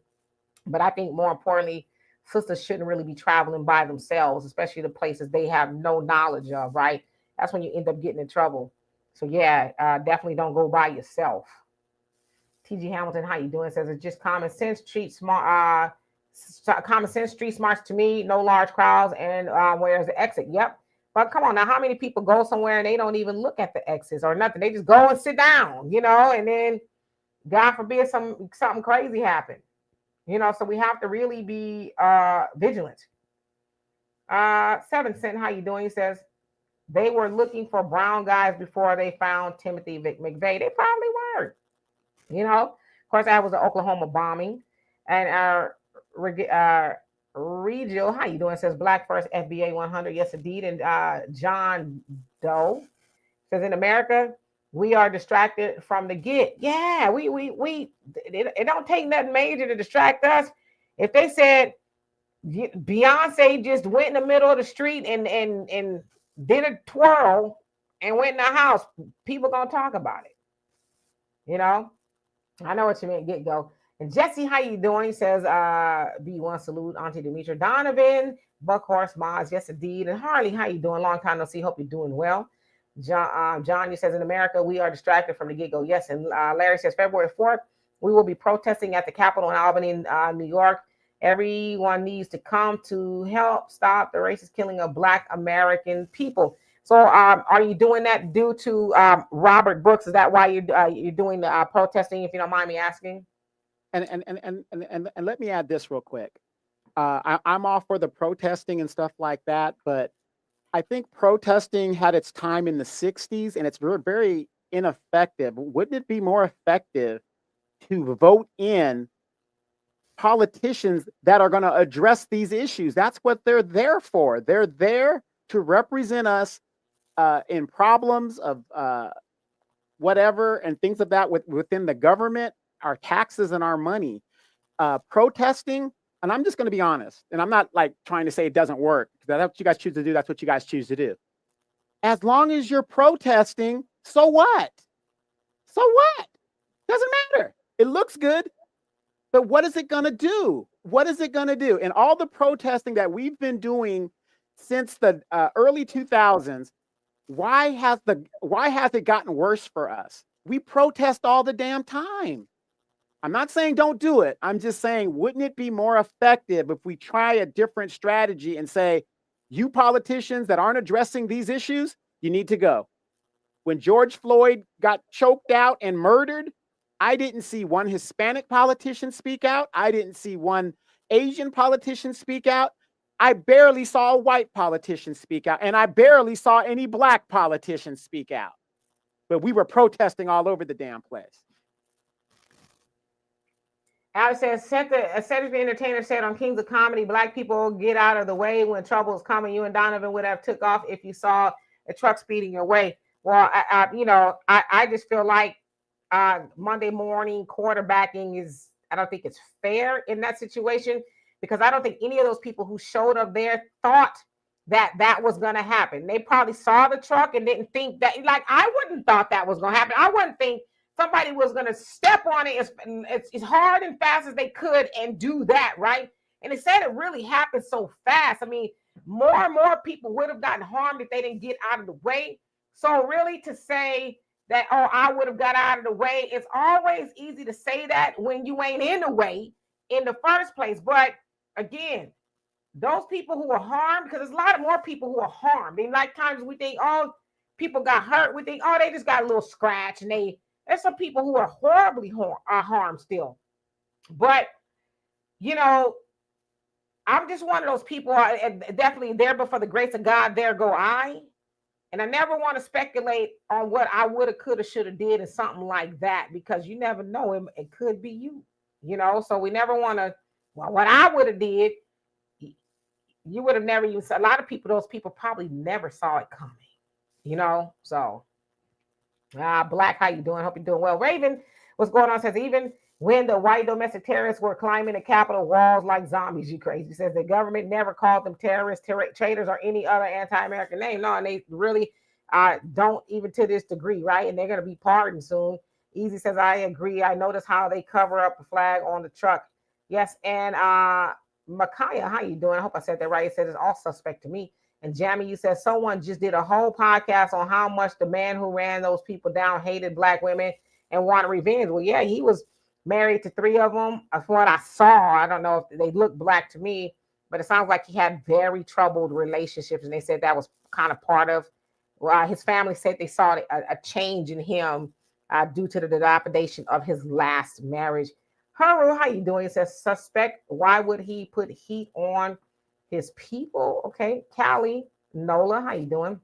But I think more importantly, sisters shouldn't really be traveling by themselves, especially the places they have no knowledge of, right? That's when you end up getting in trouble. So yeah, definitely don't go by yourself. TG Hamilton, how you doing? Says it's just common sense, common sense, street smarts to me, no large crowds, and where's the exit? Yep. But come on now, how many people go somewhere and they don't even look at the exits or nothing? They just go and sit down, and then God forbid something crazy happen. So we have to really be vigilant. 7 Cent, how you doing? He says they were looking for brown guys before they found Timothy McVeigh. They probably were. Of course, that was the Oklahoma bombing. And Regil, how you doing? Says Black First FBA 100. Yes, indeed. And John Doe says in America, we are distracted from the get. Yeah, it don't take nothing major to distract us. If they said Beyonce just went in the middle of the street and did a twirl and went in the house, people gonna talk about it. You know, I know what you mean. Get go. And Jesse, how you doing? Says B1 salute, Auntie Demetra Donovan, Buckhorse Moz, yes indeed. And Harley, how you doing? Long time no see. Hope you're doing well. John, you says in America we are distracted from the get-go. Yes, and Larry says February 4th we will be protesting at the Capitol in Albany, New York. Everyone needs to come to help stop the racist killing of Black American people. So, are you doing that due to Robert Brooks? Is that why you're doing the protesting? If you don't mind me asking. And let me add this real quick. I'm all for the protesting and stuff like that, but I think protesting had its time in the 60s and it's very, very ineffective. Wouldn't it be more effective to vote in politicians that are going to address these issues? That's what they're there for. They're there to represent us in problems of whatever and things of that within the government, our taxes and our money. Protesting, and I'm just going to be honest, and I'm not like trying to say it doesn't work. That's what you guys choose to do. That's what you guys choose to do. As long as you're protesting, so what? So what? Doesn't matter. It looks good, but what is it going to do? What is it going to do? And all the protesting that we've been doing since the early 2000s, why has it gotten worse for us? We protest all the damn time. I'm not saying don't do it. I'm just saying, wouldn't it be more effective if we try a different strategy and say, you politicians that aren't addressing these issues, you need to go. When George Floyd got choked out and murdered, I didn't see one Hispanic politician speak out. I didn't see one Asian politician speak out. I barely saw a white politician speak out, and I barely saw any Black politicians speak out. But we were protesting all over the damn place. Alex says, Cedric the Entertainer said on Kings of Comedy, Black people get out of the way when trouble is coming. You and Donovan would have took off if you saw a truck speeding your way. Well, I just feel like Monday morning quarterbacking is, I don't think it's fair in that situation, because I don't think any of those people who showed up there thought that was going to happen. They probably saw the truck and didn't think that, like, I wouldn't thought that was going to happen. I wouldn't think somebody was going to step on it as hard and fast as they could and do that, right? And it said it really happened so fast. I mean, more and more people would have gotten harmed if they didn't get out of the way. So really to say that, oh, I would have got out of the way, it's always easy to say that when you ain't in the way in the first place. But again, those people who are harmed, because there's a lot of more people who are harmed. And like times we think, oh, people got hurt. We think, oh, they just got a little scratch. And there's some people who are horribly harmed still. But, you know, I'm just one of those people, definitely there, but for the grace of God, there go I. And I never want to speculate on what I would have, could have, should have did or something like that, because you never know. It could be you, you know. So we never want to, well, what I would have did, you would have never even saw. A lot of people, those people probably never saw it coming, you know. So Black, how you doing? Hope you're doing well. Raven, what's going on? Says, even when the white domestic terrorists were climbing the Capitol walls like zombies, you crazy. Says the government never called them terrorists, traitors, or any other anti-American name. No, and they really don't, even to this degree, right? And they're going to be pardoned soon. Easy says, I agree. I noticed how they cover up the flag on the truck. Yes, and Micaiah, how you doing? I hope I said that right. It said it's all suspect to me. And Jamie, you said someone just did a whole podcast on how much the man who ran those people down hated Black women and wanted revenge. Well, yeah, he was married to 3 of them. That's what I saw. I don't know if they look Black to me, but it sounds like he had very troubled relationships. And they said that was kind of part of his family said they saw a change in him due to the dilapidation of his last marriage. Haru, how you doing? It says, suspect, why would he put heat on his people? Okay. Callie, Nola, how you doing?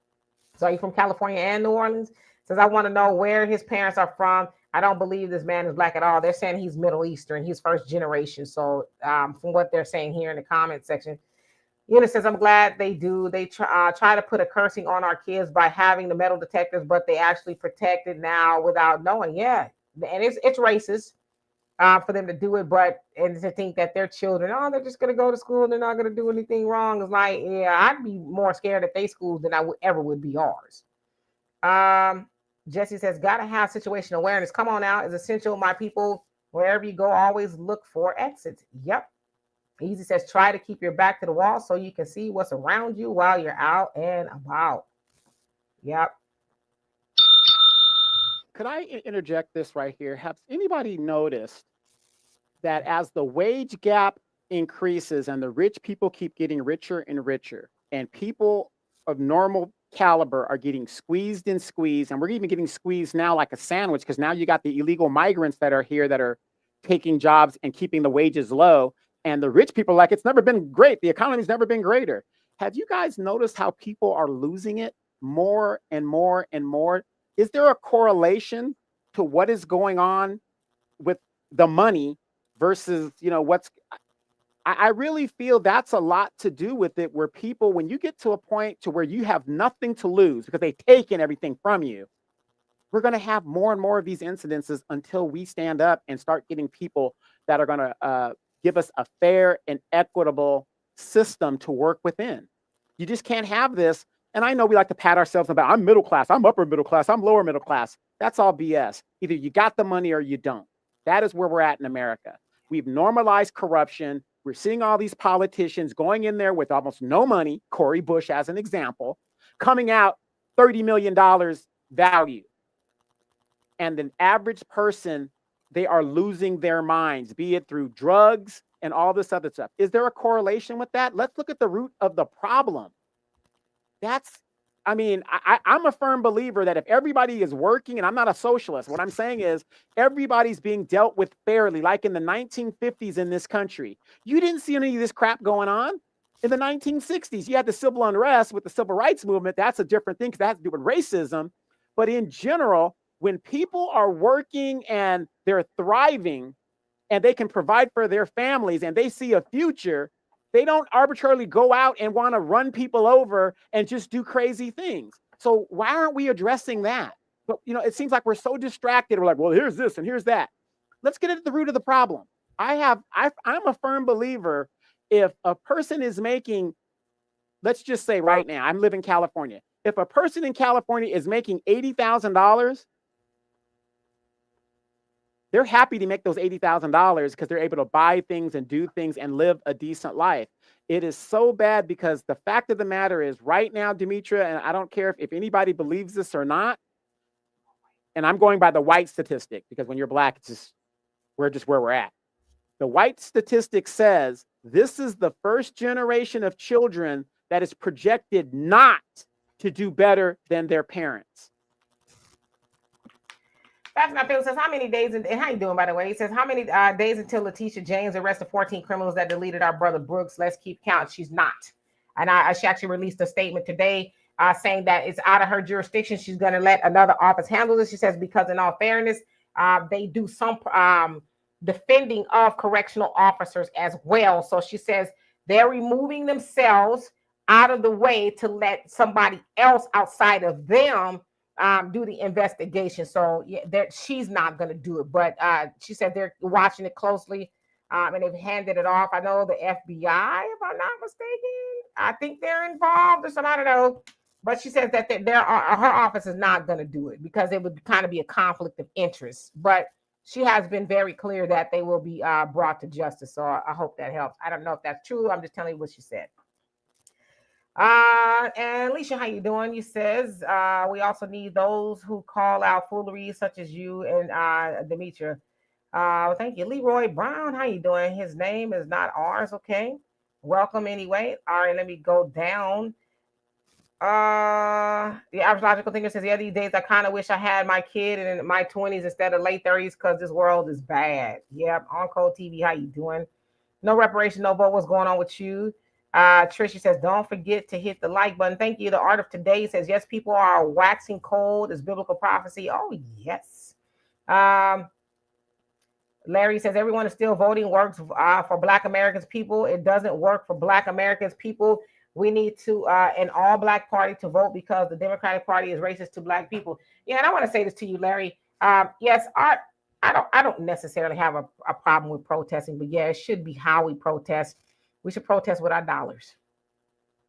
So are you from California and New Orleans? Says, I want to know where his parents are from. I don't believe this man is black at all. They're saying he's Middle Eastern. He's first generation. So from what they're saying here in the comment section, Eunice says, I'm glad they do. They try to put a cursing on our kids by having the metal detectors, but they actually protect it now without knowing. Yeah. And it's racist for them to do it, and to think that their children, oh, they're just going to go to school and they're not going to do anything wrong. It's like, yeah, I'd be more scared at their schools than I would ever would be ours. Jesse says, gotta have situational awareness. Come on out, is essential. My people, wherever you go, always look for exits. Yep. Easy says, try to keep your back to the wall so you can see what's around you while you're out and about. Yep. Could I interject this right here? Has anybody noticed that as the wage gap increases and the rich people keep getting richer and richer, and people of normal caliber are getting squeezed and squeezed, and we're even getting squeezed now like a sandwich, because now you got the illegal migrants that are here that are taking jobs and keeping the wages low, and the rich people are like, it's never been great. The economy's never been greater. Have you guys noticed how people are losing it more and more and more? Is there a correlation to what is going on with the money versus, what's, I really feel that's a lot to do with it, where people, when you get to a point to where you have nothing to lose because they've taken everything from you, we're going to have more and more of these incidences until we stand up and start getting people that are going to give us a fair and equitable system to work within. You just can't have this. And I know we like to pat ourselves about, I'm middle class, I'm upper middle class, I'm lower middle class. That's all BS. Either you got the money or you don't. That is where we're at in America. We've normalized corruption. We're seeing all these politicians going in there with almost no money, Cori Bush as an example, coming out $30 million value. And the average person, they are losing their minds, be it through drugs and all this other stuff. Is there a correlation with that? Let's look at the root of the problem. I'm a firm believer that if everybody is working, and I'm not a socialist, what I'm saying is everybody's being dealt with fairly, like in the 1950s in this country. You didn't see any of this crap going on. In the 1960s, you had the civil unrest with the civil rights movement. That's a different thing because that has to do with racism. But in general, when people are working and they're thriving and they can provide for their families and they see a future, they don't arbitrarily go out and want to run people over and just do crazy things. So why aren't we addressing that? But, it seems like we're so distracted. We're like, well, here's this and here's that. Let's get at the root of the problem. I'm a firm believer, if a person is making, let's just say right now, I live in California. If a person in California is making $80,000, they're happy to make those $80,000 because they're able to buy things and do things and live a decent life. It is so bad because the fact of the matter is right now, Demetra, and I don't care if anybody believes this or not, and I'm going by the white statistic because when you're black, we're just where we're at. The white statistic says this is the first generation of children that is projected not to do better than their parents. That's not Phil says, how many days, and how you doing, by the way? He says, how many days until Letitia James arrested 14 criminals that deleted our brother Brooks? Let's keep count. She's not. And she actually released a statement today saying that it's out of her jurisdiction. She's going to let another office handle this. She says, because in all fairness, they do some defending of correctional officers as well. So she says they're removing themselves out of the way to let somebody else outside of them do the investigation. So yeah, she's not going to do it, but she said they're watching it closely and they've handed it off. I know the FBI, if I'm not mistaken, I think they're involved or something. I don't know, but she says that her office is not going to do it because it would kind of be a conflict of interest. But she has been very clear that they will be brought to justice. So I hope that helps. I don't know if that's true. I'm just telling you what she said. And Alicia, how you doing? You says we also need those who call out foolery such as you and Demetra. Thank you. Leroy Brown, how you doing? His name is not ours. Okay. Welcome anyway. All right, let me go down. The average logical thinker says, yeah, these days I kind of wish I had my kid in my 20s instead of late 30s because this world is bad. Yep. On Code TV, how you doing? No reparation, no vote. What's going on with you? Tricia says, don't forget to hit the like button. Thank you. The Art of Today says, yes, people are waxing cold as biblical prophecy. Oh, yes. Um, Larry says everyone is still voting works for Black Americans people. It doesn't work for Black Americans people. We need to an all Black party to vote because the Democratic Party is racist to Black people. Yeah, and I want to say this to you, Larry. Yes, I don't necessarily have a problem with protesting, but yeah, it should be how we protest. We should protest with our dollars.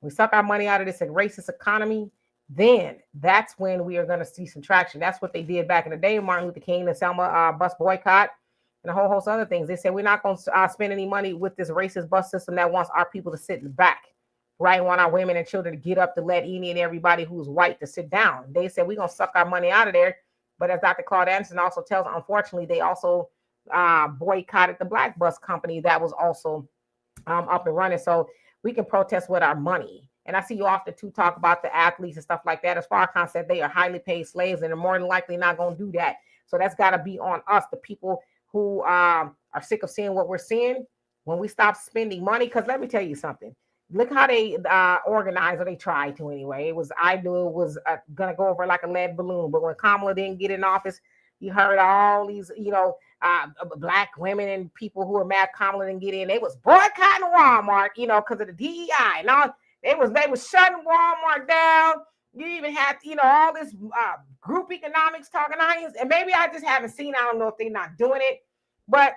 We suck our money out of this racist economy. Then that's when we are going to see some traction. That's what they did back in the day. Martin Luther King and Selma bus boycott and a whole host of other things. They said we're not going to spend any money with this racist bus system that wants our people to sit in the back, right? And want our women and children to get up to let any and everybody who's white to sit down. They said we're going to suck our money out of there. But as Dr. Claude Anderson also tells, unfortunately, they also boycotted the Black bus company that was also up and running. So we can protest with our money. And I see you often too talk about the athletes and stuff like that. As Farrakhan said, they are highly paid slaves and they're more than likely not going to do that. So that's got to be on us, the people who are sick of seeing what we're seeing. When we stop spending money, because let me tell you something. Look how they organized, or they tried to anyway. I knew it was going to go over like a lead balloon. But when Kamala didn't get in office, you heard all these, Black women and people who were mad Kamala didn't get in. They was boycotting Walmart, because of the DEI. And all, they was shutting Walmart down. You even had, all this group economics talking. And maybe I just haven't seen. I don't know if they're not doing it. But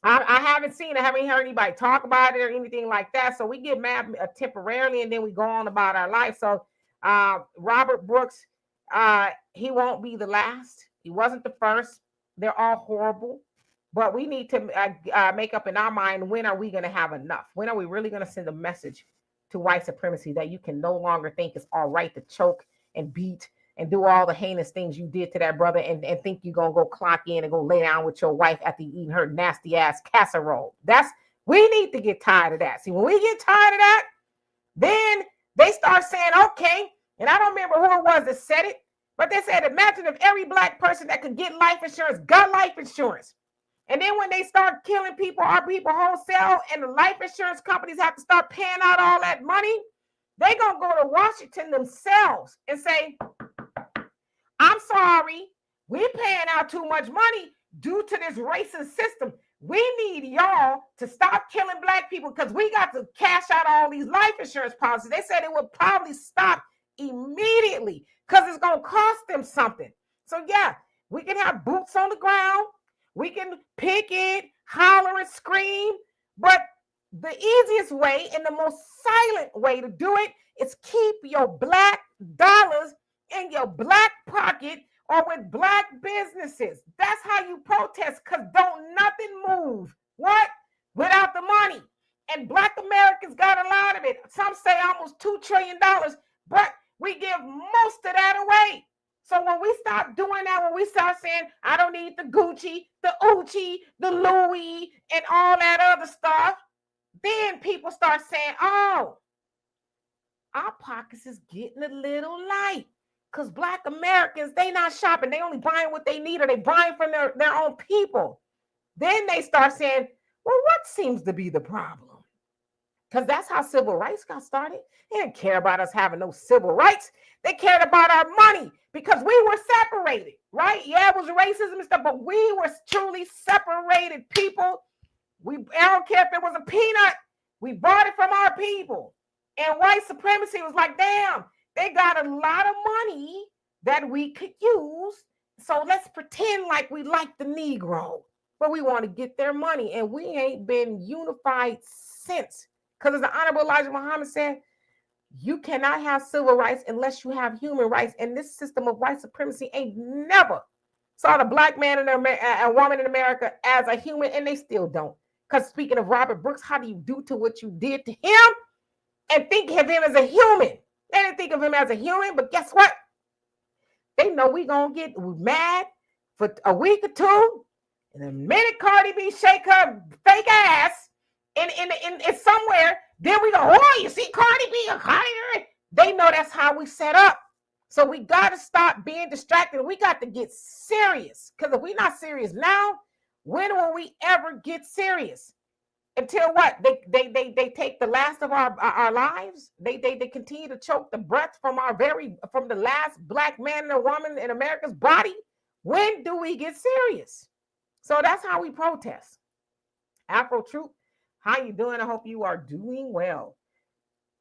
I haven't seen it. I haven't heard anybody talk about it or anything like that. So we get mad temporarily, and then we go on about our life. So Robert Brooks, he won't be the last. He wasn't the first. They're all horrible. But we need to make up in our mind, when are we going to have enough? When are we really going to send a message to white supremacy that you can no longer think it's all right to choke and beat and do all the heinous things you did to that brother and think you're going to go clock in and go lay down with your wife after you eating her nasty ass casserole. We need to get tired of that. See, when we get tired of that, then they start saying, okay, and I don't remember who it was that said it, but they said, imagine if every Black person that could get life insurance got life insurance. And then when they start killing people, our people wholesale, and the life insurance companies have to start paying out all that money, they're going to go to Washington themselves and say, I'm sorry, we're paying out too much money due to this racist system. We need y'all to stop killing Black people because we got to cash out all these life insurance policies. They said it would probably stop immediately because it's going to cost them something. So yeah, we can have boots on the ground. We can picket, holler, and scream. But the easiest way and the most silent way to do it is keep your Black dollars in your Black pocket or with Black businesses. That's how you protest, because don't nothing move. What? Without the money. And Black Americans got a lot of it. Some say almost $2 trillion, but we give most of that away. So when we stop doing that, when we start saying, I don't need the Gucci, the Uchi, the Louis, and all that other stuff, then people start saying, oh, our pockets is getting a little light. Because Black Americans, they not shopping. They only buying what they need, or they buying from their own people. Then they start saying, well, what seems to be the problem? Because that's how civil rights got started. They didn't care about us having no civil rights. They cared about our money because we were separated, right? Yeah, it was racism and stuff, but we were truly separated people. I don't care if it was a peanut. We bought it from our people. And white supremacy was like, damn, they got a lot of money that we could use. So let's pretend like we like the Negro, but we want to get their money. And we ain't been unified since. Because as the Honorable Elijah Muhammad said, you cannot have civil rights unless you have human rights. And this system of white supremacy ain't never saw the Black man and a woman in America as a human, and they still don't. Because speaking of Robert Brooks, how do you do to what you did to him and think of him as a human? They didn't think of him as a human, but guess what? They know we gonna get mad for a week or two, and the minute Cardi B shake her fake ass in somewhere, then we go, oh, you see Cardi B, Cardi B. They know that's how we set up. So we gotta stop being distracted. We got to get serious. Because if we're not serious now, when will we ever get serious? Until what? They take the last of our lives. They continue to choke the breath from the last Black man and woman in America's body. When do we get serious? So that's how we protest. Afro Troop, how you doing? I hope you are doing well.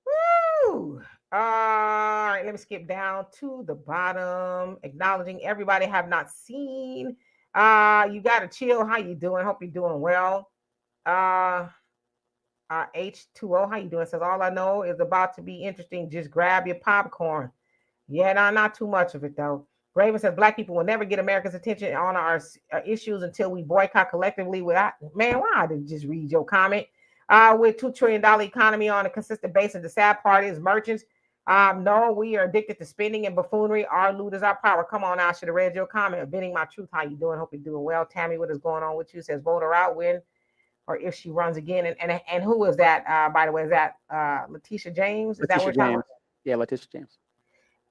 Woo! All right, let me skip down to the bottom. Acknowledging everybody have not seen. You gotta chill. How you doing? Hope you're doing well. H2O, how you doing? Says all I know is about to be interesting. Just grab your popcorn. Yeah, no, not too much of it though. Raven says black people will never get America's attention on our issues until we boycott collectively. Without man, why I didn't just read your comment? With $2 trillion economy on a consistent basis, the sad part is merchants. No, we are addicted to spending and buffoonery. Our loot is our power. Come on, I should have read your comment. Bending my truth. How you doing? Hope you're doing well. Tammy, what is going on with you? Says vote her out, win, or if she runs again. And who is that? By the way, is that Letitia James? Is that what James. Yeah, Letitia James.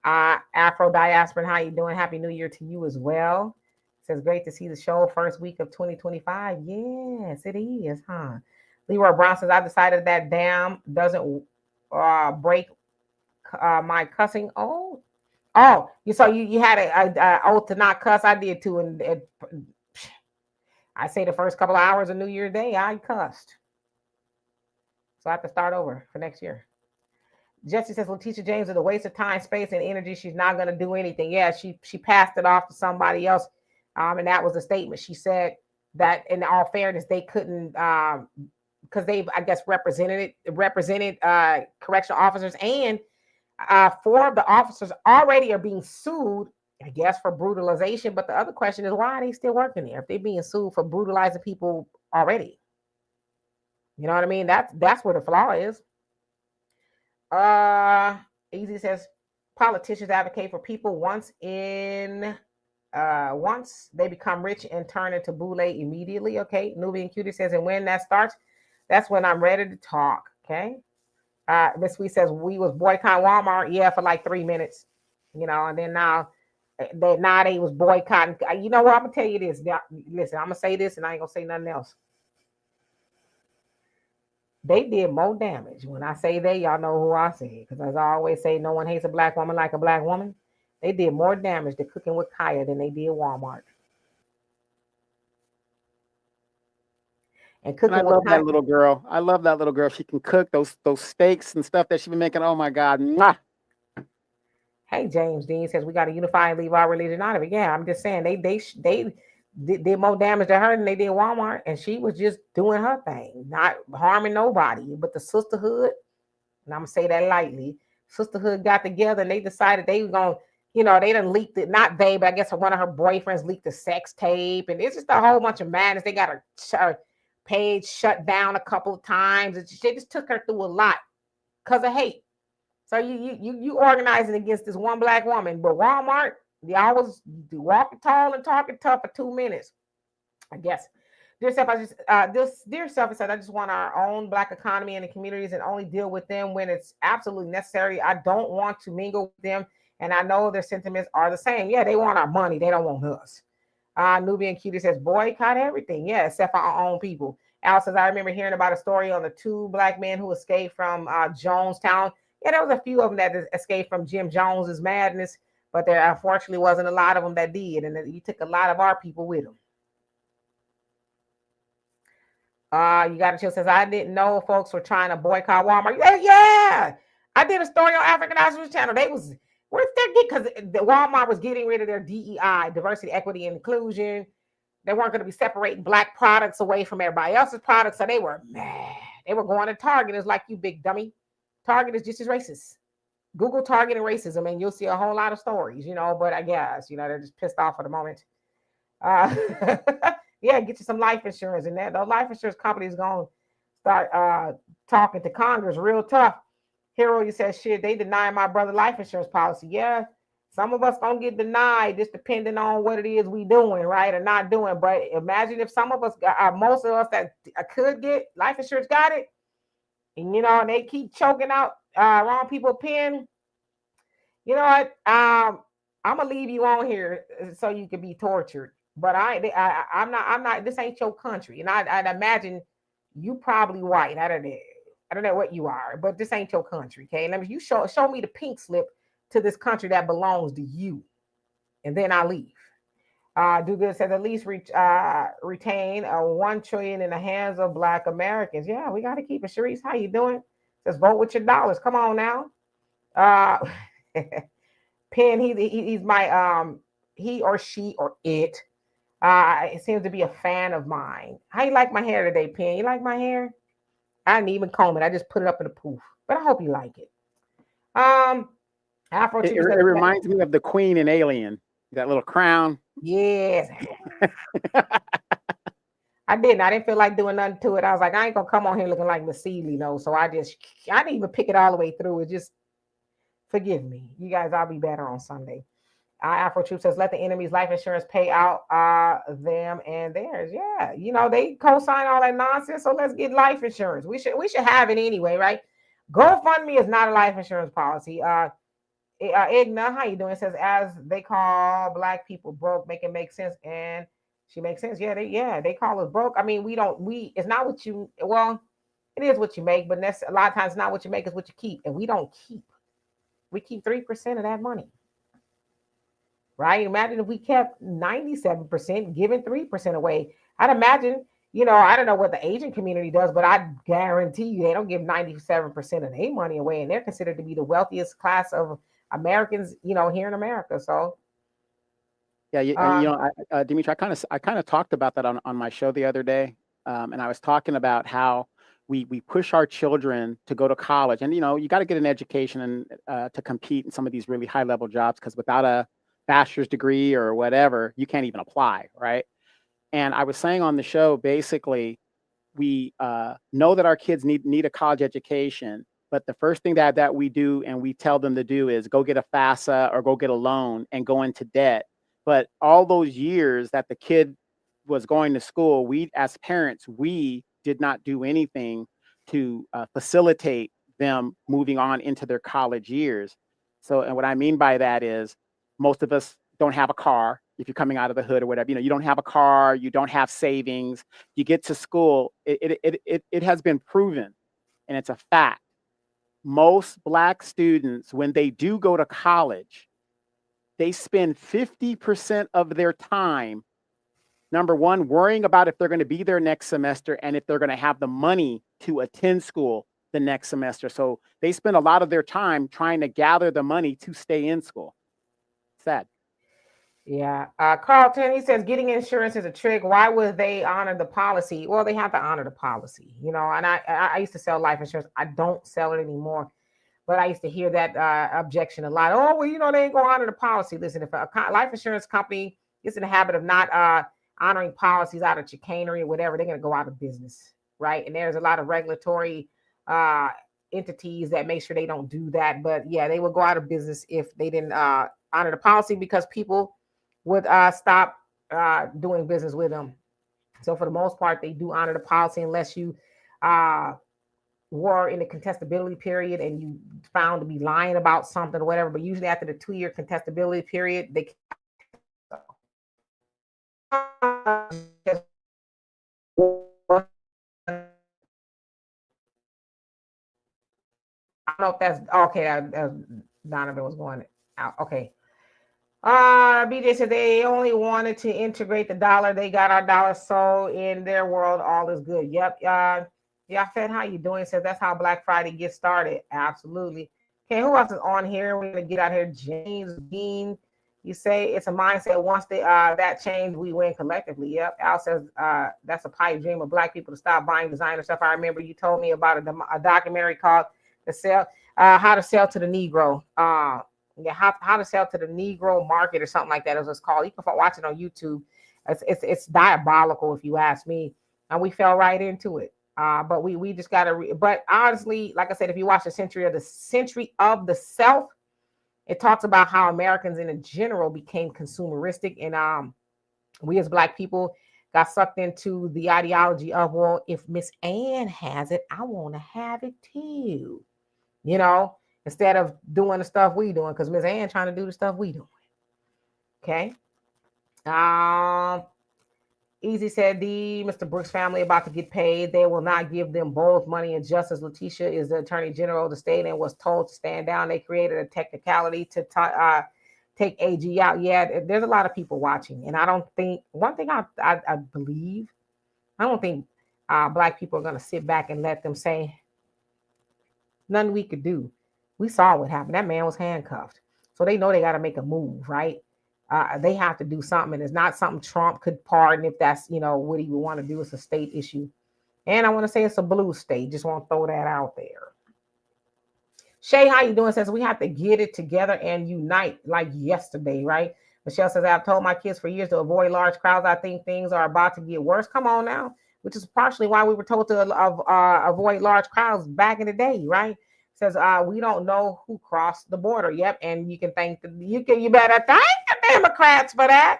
Afro Diasporan, how you doing? Happy New Year to you as well. Says great to see the show first week of 2025. Yes, it is, huh? Leroy Brown says I decided that damn doesn't break my cussing. Oh, you had a oath to not cuss. I did too, and I say the first couple of hours of New Year's Day I cussed, so I have to start over for next year. Jesse says Letitia James is a waste of time, space, and energy. She's not going to do anything. Yeah, she passed it off to somebody else, and that was a statement. She said that, in all fairness, they couldn't because they've, I guess, represented correctional officers, and 4 of the officers already are being sued, I guess, for brutalization. But the other question is, why are they still working there if they're being sued for brutalizing people already? You know what I mean? That's where the flaw is. Easy says politicians advocate for people once they become rich and turn into boule immediately. Okay. Nubian Cutie says, and when that starts, that's when I'm ready to talk. Okay. Miss Sweet says we was boycotting Walmart, yeah, for like 3 minutes, and then now they was boycotting. You know what? I'm gonna tell you this. Now, listen, I'm gonna say this, and I ain't gonna say nothing else. They did more damage. When I say they, y'all know who I say. Because as I always say, no one hates a black woman like a black woman. They did more damage to Cooking with Kaya than they did Walmart. And I love that little girl. I love that little girl. She can cook those steaks and stuff that she been making. Oh my God. Mwah. Hey, James Dean says we got to unify and leave our religion out of it. Yeah, I'm just saying they did more damage to her than they did Walmart, and she was just doing her thing, not harming nobody. But the sisterhood, and I'm gonna say that lightly, sisterhood got together and they decided they were gonna, they done leaked it. Not they, but I guess one of her boyfriends leaked the sex tape, and it's just a whole bunch of madness. They got her page shut down a couple of times. They just took her through a lot because of hate. So you organizing against this one black woman, but Walmart. Y'all was walking tall and talking tough for 2 minutes, I guess. Dear self, dear self said, I just want our own black economy in the communities and only deal with them when it's absolutely necessary. I don't want to mingle with them, and I know their sentiments are the same. Yeah, they want our money. They don't want us. Nubian Cutie says, boycott everything. Yeah, except for our own people. Al says, I remember hearing about a story on the 2 black men who escaped from Jonestown. Yeah, there was a few of them that escaped from Jim Jones's madness. But there unfortunately wasn't a lot of them that did. And he took a lot of our people with him. You got to chill says, I didn't know folks were trying to boycott Walmart. Yeah. I did a story on African National Channel. Because Walmart was getting rid of their DEI, diversity, equity, and inclusion. They weren't going to be separating black products away from everybody else's products. So they were mad. They were going to Target. It's like, you big dummy. Target is just as racist. Google Target and racism, and you'll see a whole lot of stories, but I guess, they're just pissed off for the moment. Yeah, get you some life insurance, and those life insurance companies going to start talking to Congress real tough. Hero, you said, shit, they denied my brother life insurance policy. Yeah, some of us going to get denied just depending on what it is we doing, right, or not doing. But imagine if some of us, most of us that could get life insurance got it, and, and they keep choking out wrong people pen. You know what? I'm gonna leave you on here so you can be tortured. But I'm not. This ain't your country, and I'd imagine you probably white. I don't know what you are, but this ain't your country. Okay, let me show me the pink slip to this country that belongs to you, and then I leave. Do Good says at least retain 1 trillion in the hands of Black Americans. Yeah, we got to keep it. Sharice, how you doing? Says vote with your dollars. Come on now. Uh, Penn, he's my he or she or it. It seems to be a fan of mine. How you like my hair today, Penn? You like my hair? I didn't even comb it. I just put it up in a poof. But I hope you like it. Afro It reminds me of the Queen in Alien, that little crown. Yes. I didn't feel like doing nothing to it. I was like, I ain't gonna come on here looking like Miss Seeley, so I didn't even pick it all the way through. It just, forgive me. You guys, I'll be better on Sunday. Afro Troop says, let the enemy's life insurance pay out them and theirs. Yeah, they co-sign all that nonsense, so let's get life insurance. We should have it anyway, right? GoFundMe is not a life insurance policy. Igna, how you doing? It says, as they call Black people broke, make it make sense. And she makes sense. Yeah, they call us broke. I mean, it's not what you, well, it is what you make, but that's a lot of times not what you make, is what you keep. And we don't keep. We keep 3% of that money. Right? Imagine if we kept 97%, giving 3% away. I'd imagine, I don't know what the Asian community does, but I guarantee you they don't give 97% of their money away. And they're considered to be the wealthiest class of Americans, here in America. So yeah, Dimitri, I kind of talked about that on my show the other day. And I was talking about how we push our children to go to college, and you got to get an education and to compete in some of these really high level jobs, because without a bachelor's degree or whatever, you can't even apply, right? And I was saying on the show, basically, we know that our kids need a college education, but the first thing that we do and we tell them to do is go get a FAFSA or go get a loan and go into debt. But all those years that the kid was going to school, we as parents, we did not do anything to facilitate them moving on into their college years. So, and what I mean by that is, most of us don't have a car. If you're coming out of the hood or whatever, you don't have a car, you don't have savings. You get to school, it has been proven, and it's a fact. Most Black students, when they do go to college, they spend 50% of their time, number one, worrying about if they're going to be there next semester and if they're going to have the money to attend school the next semester. So they spend a lot of their time trying to gather the money to stay in school. Sad. Yeah. Carlton, he says getting insurance is a trick. Why would they honor the policy? Well, they have to honor the policy, and I used to sell life insurance. I don't sell it anymore, but I used to hear that objection a lot. Oh, well, they ain't going to honor the policy. Listen, if a life insurance company is in the habit of not honoring policies out of chicanery or whatever, they're going to go out of business, right? And there's a lot of regulatory entities that make sure they don't do that. But yeah, they would go out of business if they didn't honor the policy, because people would stop doing business with them. So for the most part, they do honor the policy, unless you were in the contestability period and you found to be lying about something or whatever. But usually after the 2-year contestability period, they I don't know if that's okay. Donovan was going out. Okay. BJ said they only wanted to integrate the dollar. They got our dollar, so in their world, all is good. Yep. Yeah, Fed, how you doing? Says that's how Black Friday gets started. Absolutely. Okay, who else is on here? We're gonna get out here. James Dean, you say it's a mindset. Once that change, we win collectively. Yep. Al says that's a pipe dream of Black people to stop buying designer stuff. I remember you told me about a documentary called How to Sell to the Negro. How to Sell to the Negro Market or something like that, as it's called. You can watch it on YouTube. It's diabolical, if you ask me. And we fell right into it. But we just gotta. But honestly, like I said, if you watch the Century of the Self, it talks about how Americans in general became consumeristic, and we as Black people got sucked into the ideology of, well, if Miss Ann has it, I want to have it too. Instead of doing the stuff we doing, because Miss Ann trying to do the stuff we doing. Okay. Easy said the Mr. Brooks family about to get paid. They will not give them both money and justice. Letitia is the attorney general of the state and was told to stand down. They created a technicality to take AG out. Yeah, there's a lot of people watching, and I don't think one thing I believe, I don't think black people are gonna sit back and let them say nothing we could do. We saw what happened. That man was handcuffed, so they know they got to make a move, right? They have to do something, and it's not something Trump could pardon if that's what he would want to do. It's a state issue, and I want to say it's a blue state. Just want to throw that out there. Shay, how you doing? Says we have to get it together and unite like yesterday, right? Michelle says I've told my kids for years to avoid large crowds. I think things are about to get worse. Come on now, which is partially why we were told to avoid large crowds back in the day, right? Says we don't know who crossed the border. Yep, and you can thank you better thank the Democrats for that.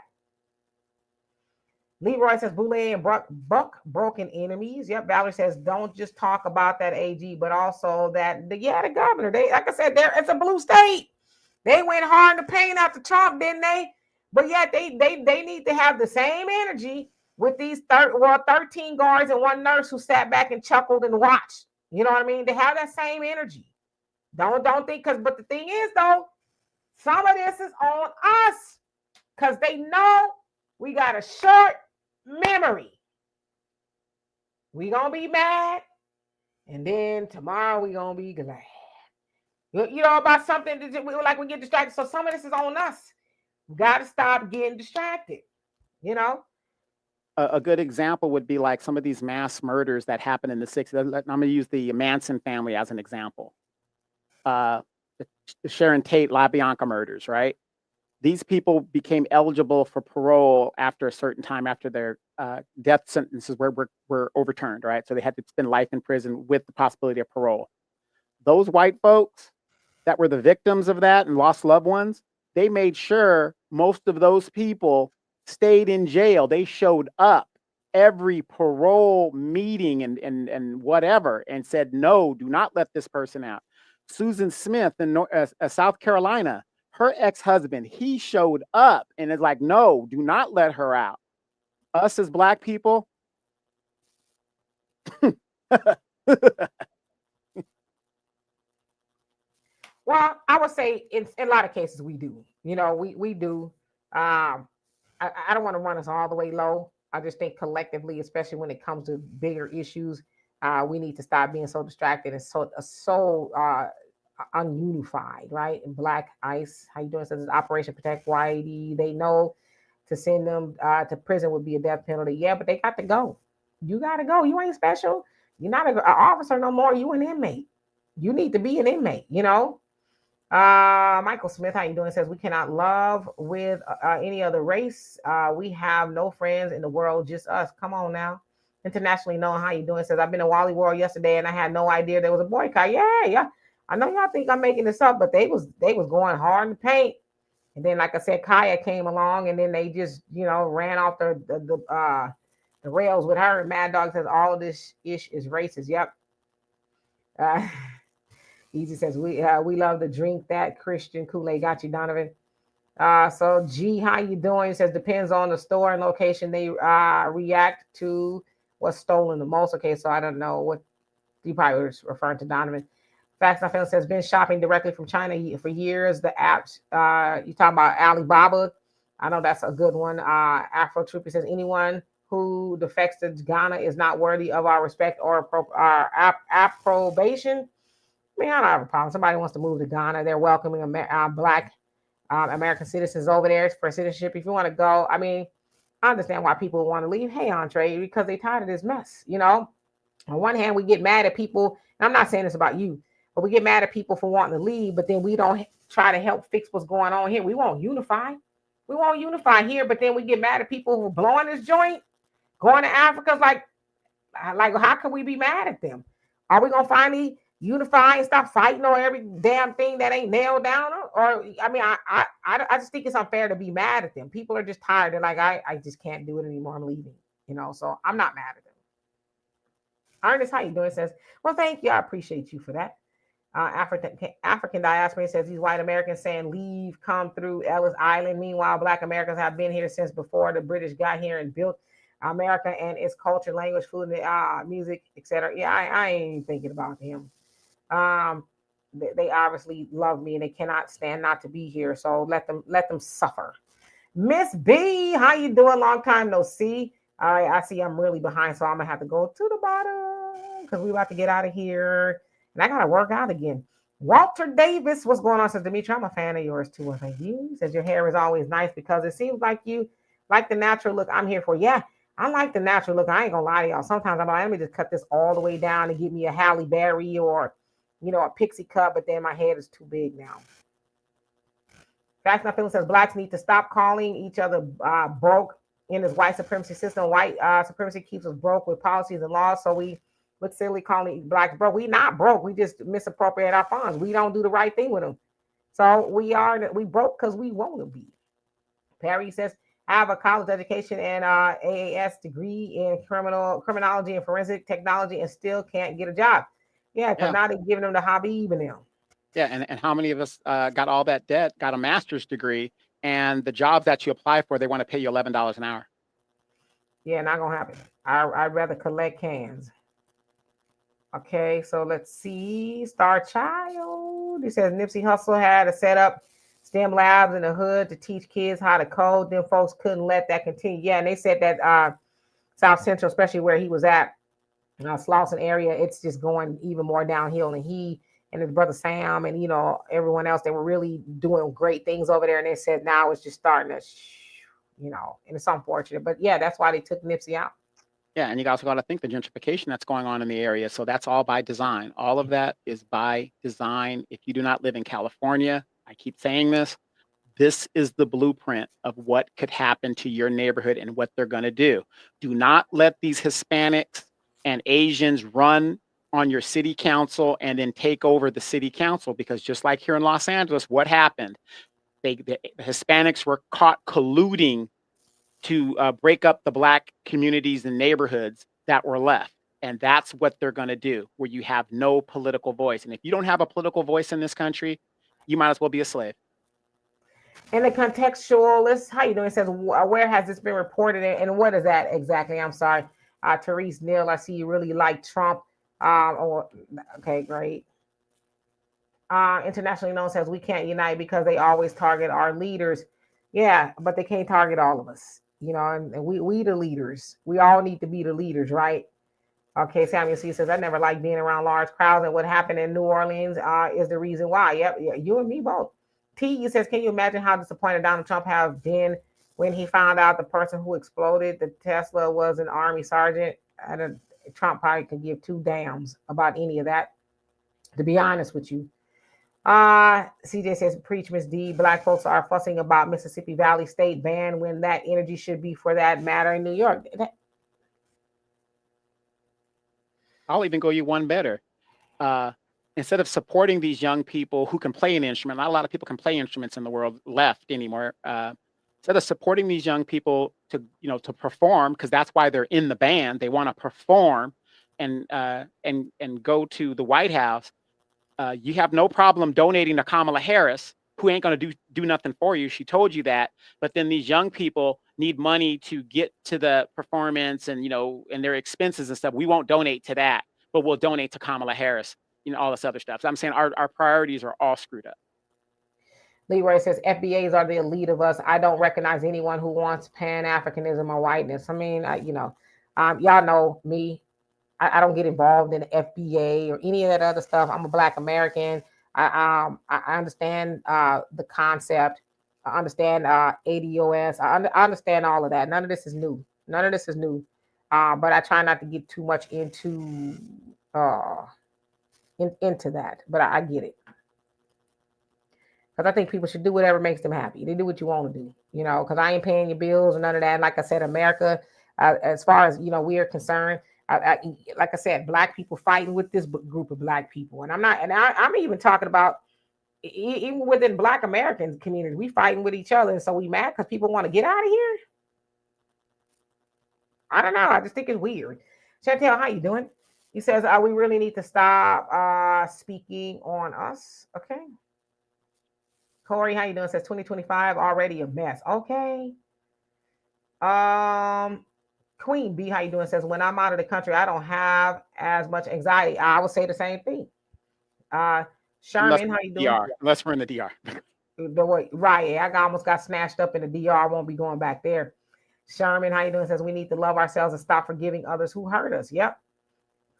Leroy says Boule and Buck broken enemies. Yep. Valerie says don't just talk about that AG, but also that the governor. They, like I said, it's a blue state. They went hard in the paint after Trump, didn't they? But yet they need to have the same energy with these 13 guards and one nurse who sat back and chuckled and watched. You know what I mean? They have that same energy. Don't think but the thing is though, some of this is on us because they know we got a short memory. We gonna be mad, and then tomorrow we gonna be glad. About something that we get distracted. So some of this is on us. We gotta stop getting distracted. A good example would be like some of these mass murders that happened in the 60s. I'm going to use the Manson family as an example. The Sharon Tate, LaBianca murders, right? These people became eligible for parole after a certain time after their death sentences were overturned, right? So they had to spend life in prison with the possibility of parole. Those white folks that were the victims of that and lost loved ones, they made sure most of those people stayed in jail. They showed up every parole meeting and whatever and said, no, do not let this person out. Susan Smith in South Carolina, her ex-husband, he showed up and is like, no, do not let her out. Us as Black people, well, I would say in a lot of cases we do. We do. I don't want to run us all the way low. I just think collectively, especially when it comes to bigger issues, we need to stop being so distracted and so ununified, right? And Black ICE, how you doing? Says Operation Protect Whitey. They know to send them to prison would be a death penalty. Yeah, but they got to go. You got to go. You ain't special. You're not an officer no more. You an inmate. You need to be an inmate. Michael Smith, how you doing? Says we cannot love with any other race. We have no friends in the world, just us. Come on now. Internationally known, how you doing? Says I've been to Wally World yesterday and I had no idea there was a boycott. Yeah. I know y'all think I'm making this up, but they was going hard in the paint. And then, like I said, Kaya came along and then they just ran off the rails with her. And Mad Dog says all of this ish is racist. Yep. Easy says we love to drink that Christian Kool-Aid. Got you, Donovan. So G, how you doing? He says depends on the store and location they react to what's stolen the most. Okay, so I don't know what you probably was referring to, Donovan. Facts Not Feeling says been shopping directly from China for years. The apps you talking about Alibaba? I know that's a good one. Afro Trooper says anyone who defects to Ghana is not worthy of our respect or approbation. I mean, I don't have a problem. Somebody wants to move to Ghana. They're welcoming Black American citizens over there for citizenship. If you want to go, I mean, I understand why people want to leave. Hey, Andre, because they tired of this mess. On one hand, we get mad at people. And I'm not saying this about you, but we get mad at people for wanting to leave. But then we don't try to help fix what's going on here. We won't unify. We won't unify here. But then we get mad at people who are blowing this joint, going to Africa. Like how can we be mad at them? Are we gonna finally unify and stop fighting on every damn thing that ain't nailed down? Or I mean, I just think it's unfair to be mad at them. People are just tired. They're like, I just can't do it anymore. I'm leaving. So I'm not mad at them. Ernest, how you doing? Says, well, thank you. I appreciate you for that. African diaspora says these white Americans saying leave, come through Ellis Island. Meanwhile, Black Americans have been here since before the British got here and built America and its culture, language, food, music, etc. Yeah, I ain't thinking about him. they obviously love me and they cannot stand not to be here. So let them suffer. Miss B, how you doing? Long time no see. I see I'm really behind, so I'm gonna have to go to the bottom because we about to get out of here, and I gotta work out again. Walter Davis, what's going on? Says Dimitri, I'm a fan of yours too. Well, thank you. Says your hair is always nice because it seems like you like the natural look. I'm here for. Yeah, I like the natural look. I ain't gonna lie to y'all. Sometimes I'm like, let me just cut this all the way down and give me a Halle Berry or, a pixie cut, but then my head is too big now. Facts Not Feeling says blacks need to stop calling each other broke in this white supremacy system. White supremacy keeps us broke with policies and laws, so we look silly calling blacks broke. We not broke. We just misappropriate our funds. We don't do the right thing with them. So we broke because we want to be. Perry says, I have a college education and AAS degree in criminology and forensic technology and still can't get a job. Yeah, because now they're giving them the Habib and them. Yeah, and how many of us got all that debt, got a master's degree, and the job that you apply for, they want to pay you $11 an hour? Yeah, not gonna happen. I'd rather collect cans. Okay, so let's see. Star Child. He says Nipsey Hussle had to set up STEM labs in the hood to teach kids how to code. Then folks couldn't let that continue. Yeah, and they said that South Central, especially where he was at, Slauson area, it's just going even more downhill. And he and his brother Sam and everyone else, they were really doing great things over there. And they said now it's just starting to, and it's unfortunate. But yeah, that's why they took Nipsey out. Yeah, and you also got to think the gentrification that's going on in the area. So that's all by design. All of that is by design. If you do not live in California, I keep saying this is the blueprint of what could happen to your neighborhood and what they're going to do. Do not let these Hispanics and Asians run on your city council and then take over the city council, because just like here in Los Angeles, what happened? The Hispanics were caught colluding to break up the black communities and neighborhoods that were left. And that's what they're going to do, where you have no political voice. And if you don't have a political voice in this country, you might as well be a slave. And the contextualist, how you doing? It says, where has this been reported? And what is that exactly? I'm sorry. Therese Neal, I see you really like Trump. Okay, great. Internationally known says we can't unite because they always target our leaders. Yeah, but they can't target all of us. And we the leaders. We all need to be the leaders, right? Okay, Samuel C says, I never like being around large crowds, and what happened in New Orleans is the reason why. Yep, yeah, you and me both. T says, can you imagine how disappointed Donald Trump have been when he found out the person who exploded the Tesla was an Army sergeant? Trump probably could give two damns about any of that, to be honest with you. CJ says, preach, Miss D. Black folks are fussing about Mississippi Valley State ban when that energy should be for that matter in New York. I'll even go you one better. Instead of supporting these young people who can play an instrument, not a lot of people can play instruments in the world left anymore. Instead of supporting these young people to perform, because that's why they're in the band, they want to perform and go to the White House. You have no problem donating to Kamala Harris, who ain't going to do nothing for you. She told you that. But then these young people need money to get to the performance and and their expenses and stuff. We won't donate to that, but we'll donate to Kamala Harris. All this other stuff. So I'm saying our priorities are all screwed up. Leroy says FBAs are the elite of us. I don't recognize anyone who wants Pan-Africanism or whiteness. I mean, y'all know me. I don't get involved in the FBA or any of that other stuff. I'm a Black American. I understand the concept. I understand ADOS. I understand all of that. None of this is new. But I try not to get too much into that. But I get it. Because I think people should do whatever makes them happy. They do what you want to do, because I ain't paying your bills or none of that. Like I said, America, as far as, we are concerned, like I said, Black people fighting with this group of Black people. And I'm even talking about even within Black American community, we fighting with each other. And so we mad because people want to get out of here. I don't know. I just think it's weird. Chantel, how you doing? He says, we really need to stop speaking on us. Okay. Corey, how you doing? Says 2025 already a mess. Okay. Queen B, how you doing? Says, when I'm out of the country, I don't have as much anxiety. I would say the same thing. Sherman, how you doing? DR, unless we're in the DR. Right, I almost got snatched up in the DR. I won't be going back there. Sherman, how you doing? Says we need to love ourselves and stop forgiving others who hurt us. Yep.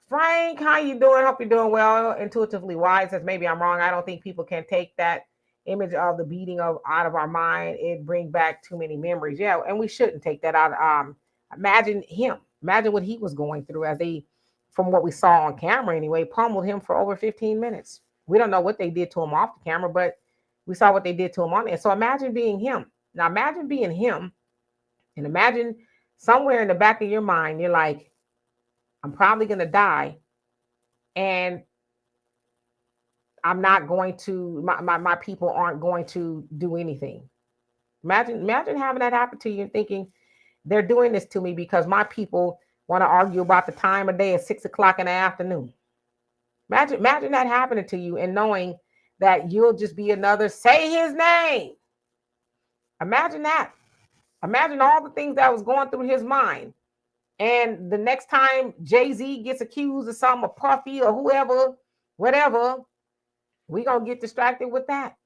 Frank, how you doing? Hope you're doing well. Intuitively wise says maybe I'm wrong. I don't think people can take that image of the beating of out of our mind. It brings back too many memories. Yeah, and we shouldn't take that out. Imagine him. Imagine what he was going through as they, from what we saw on camera anyway, pummeled him for over 15 minutes. We don't know what they did to him off the camera, but we saw what they did to him on there. So imagine being him. Now imagine being him, and imagine somewhere in the back of your mind, you're like, I'm probably going to die, and I'm not going to, my people aren't going to do anything. Imagine having that happen to you and thinking they're doing this to me because my people want to argue about the time of day at 6 o'clock in the afternoon. Imagine that happening to you and knowing that you'll just be another, say his name. Imagine that. Imagine all the things that was going through his mind. And the next time Jay-Z gets accused of something, or Puffy or whoever, whatever, we're going to get distracted with that.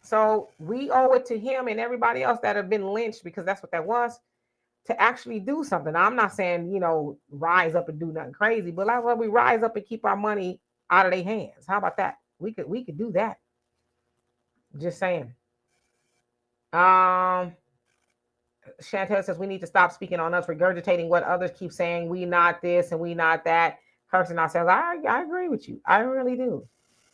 So we owe it to him and everybody else that have been lynched, because that's what that was, to actually do something. Now, I'm not saying, rise up and do nothing crazy, but like, well, we rise up and keep our money out of their hands. How about that? We could do that. Just saying. Chantel says we need to stop speaking on us, regurgitating what others keep saying. We not this and we not that. Cursing ourselves. I agree with you. I really do.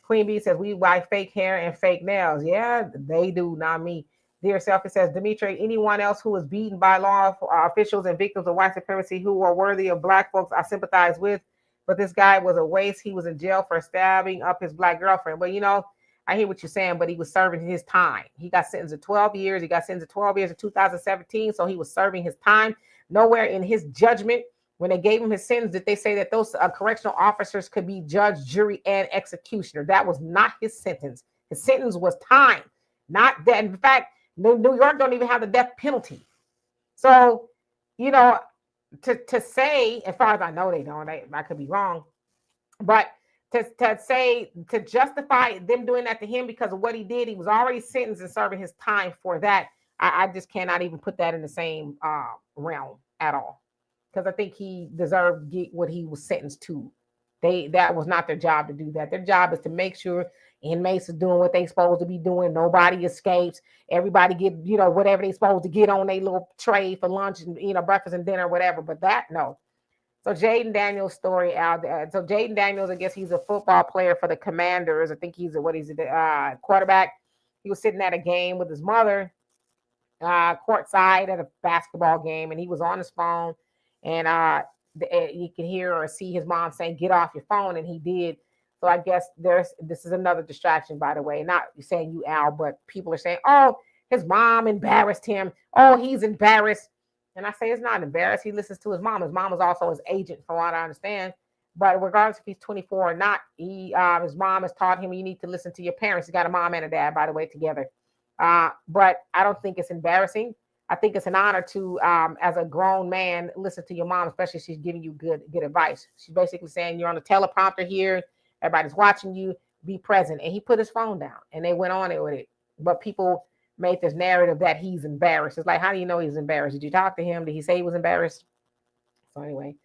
Queen Bee says we buy fake hair and fake nails. Yeah, they do, not me. Dear Self, it says, Dimitri, anyone else who was beaten by law officials and victims of white supremacy who are worthy of black folks, I sympathize with. But this guy was a waste. He was in jail for stabbing up his black girlfriend. But, I hear what you're saying, but he was serving his time. He got sentenced to 12 years. He got sentenced to 12 years in 2017. So he was serving his time. Nowhere in his judgment, when they gave him his sentence, did they say that those correctional officers could be judge, jury, and executioner. That was not his sentence. His sentence was time, not that. In fact, New York don't even have the death penalty. So, to say, as far as I know, they don't. I could be wrong, but to justify them doing that to him because of what he did, he was already sentenced and serving his time for that. I just cannot even put that in the same realm at all, because I think he deserved to get what he was sentenced to. That was not their job to do that. Their job is to make sure inmates are doing what they supposed to be doing. Nobody escapes. Everybody get, whatever they supposed to get on their little tray for lunch and, breakfast and dinner, whatever. But that, no. So Jaden Daniels' story out there. So Jaden Daniels, I guess he's a football player for the Commanders. I think he's a quarterback. He was sitting at a game with his mother, courtside at a basketball game, and he was on his phone, and you can hear or see his mom saying, "Get off your phone," and he did. So I guess this is another distraction, by the way. Not saying you, Al, but people are saying, "Oh, his mom embarrassed him. Oh, he's embarrassed." And I say it's not embarrassed. He listens to his mom. His mom is also his agent, from what I understand. But regardless if he's 24 or not, his mom has taught him you need to listen to your parents. He got a mom and a dad, by the way, together. But I don't think it's embarrassing. I think it's an honor to, as a grown man, listen to your mom, especially if she's giving you good advice. She's basically saying you're on the teleprompter here. Everybody's watching you. Be present. And he put his phone down, and they went on it with it. But people made this narrative that he's embarrassed. It's like, how do you know he's embarrassed? Did you talk to him? Did he say he was embarrassed? So anyway,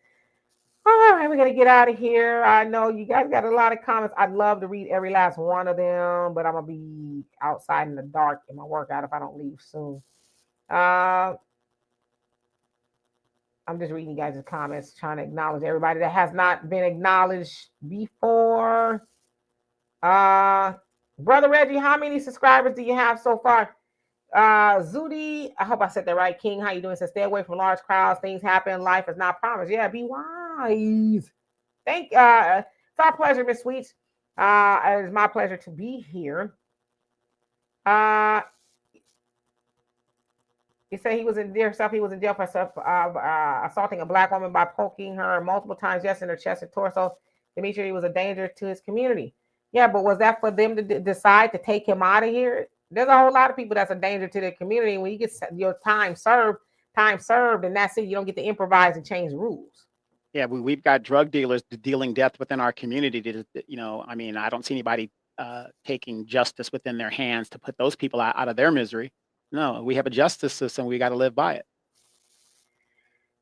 all right, we're gonna get out of here. I know you guys got a lot of comments. I'd love to read every last one of them, but I'm gonna be outside in the dark in my workout if I don't leave soon. I'm just reading you guys' comments, trying to acknowledge everybody that has not been acknowledged before. Brother Reggie, how many subscribers do you have so far? Zudi, I hope I said that right. King, how you doing? Says stay away from large crowds. Things happen. Life is not promised. Yeah, be wise. It's our pleasure, Miss Sweets. It is my pleasure to be here. He said he was in jail for assaulting a black woman by poking her multiple times, yes, in her chest and torso. Dimitri was a danger to his community. Yeah, but was that for them to decide to take him out of here? There's a whole lot of people that's a danger to the community. When you get your time served, and that's it. You don't get to improvise and change rules. Yeah, we've got drug dealers dealing death within our community. I don't see anybody taking justice within their hands to put those people out of their misery. No, we have a justice system. We got to live by it.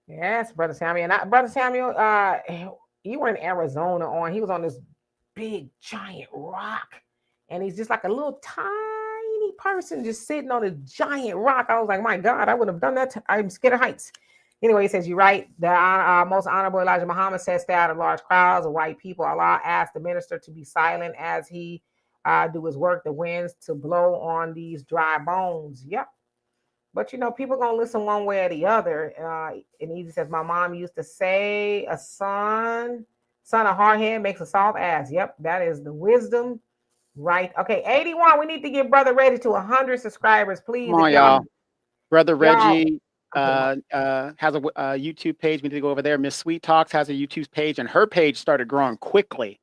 Yes, Brother Samuel. And Brother Samuel, you were in Arizona he was on this big giant rock. And he's just like a little tiny person just sitting on a giant rock. I was like, my God, I wouldn't have done that. I'm scared of heights. Anyway, he says, you're right. The most honorable Elijah Muhammad says stay out of large crowds of white people. Allah asked the minister to be silent as he do his work, the winds to blow on these dry bones. Yep. But, you know, people going to listen one way or the other. And he says, my mom used to say, a son of hard head makes a soft ass. Yep, that is the wisdom. Right. Okay, 81. We need to get Brother Reggie to 100 subscribers, please. Come on, y'all. Brother Reggie Okay. has a YouTube page. We need to go over there. Miss Sweet Talks has a YouTube page, and her page started growing quickly.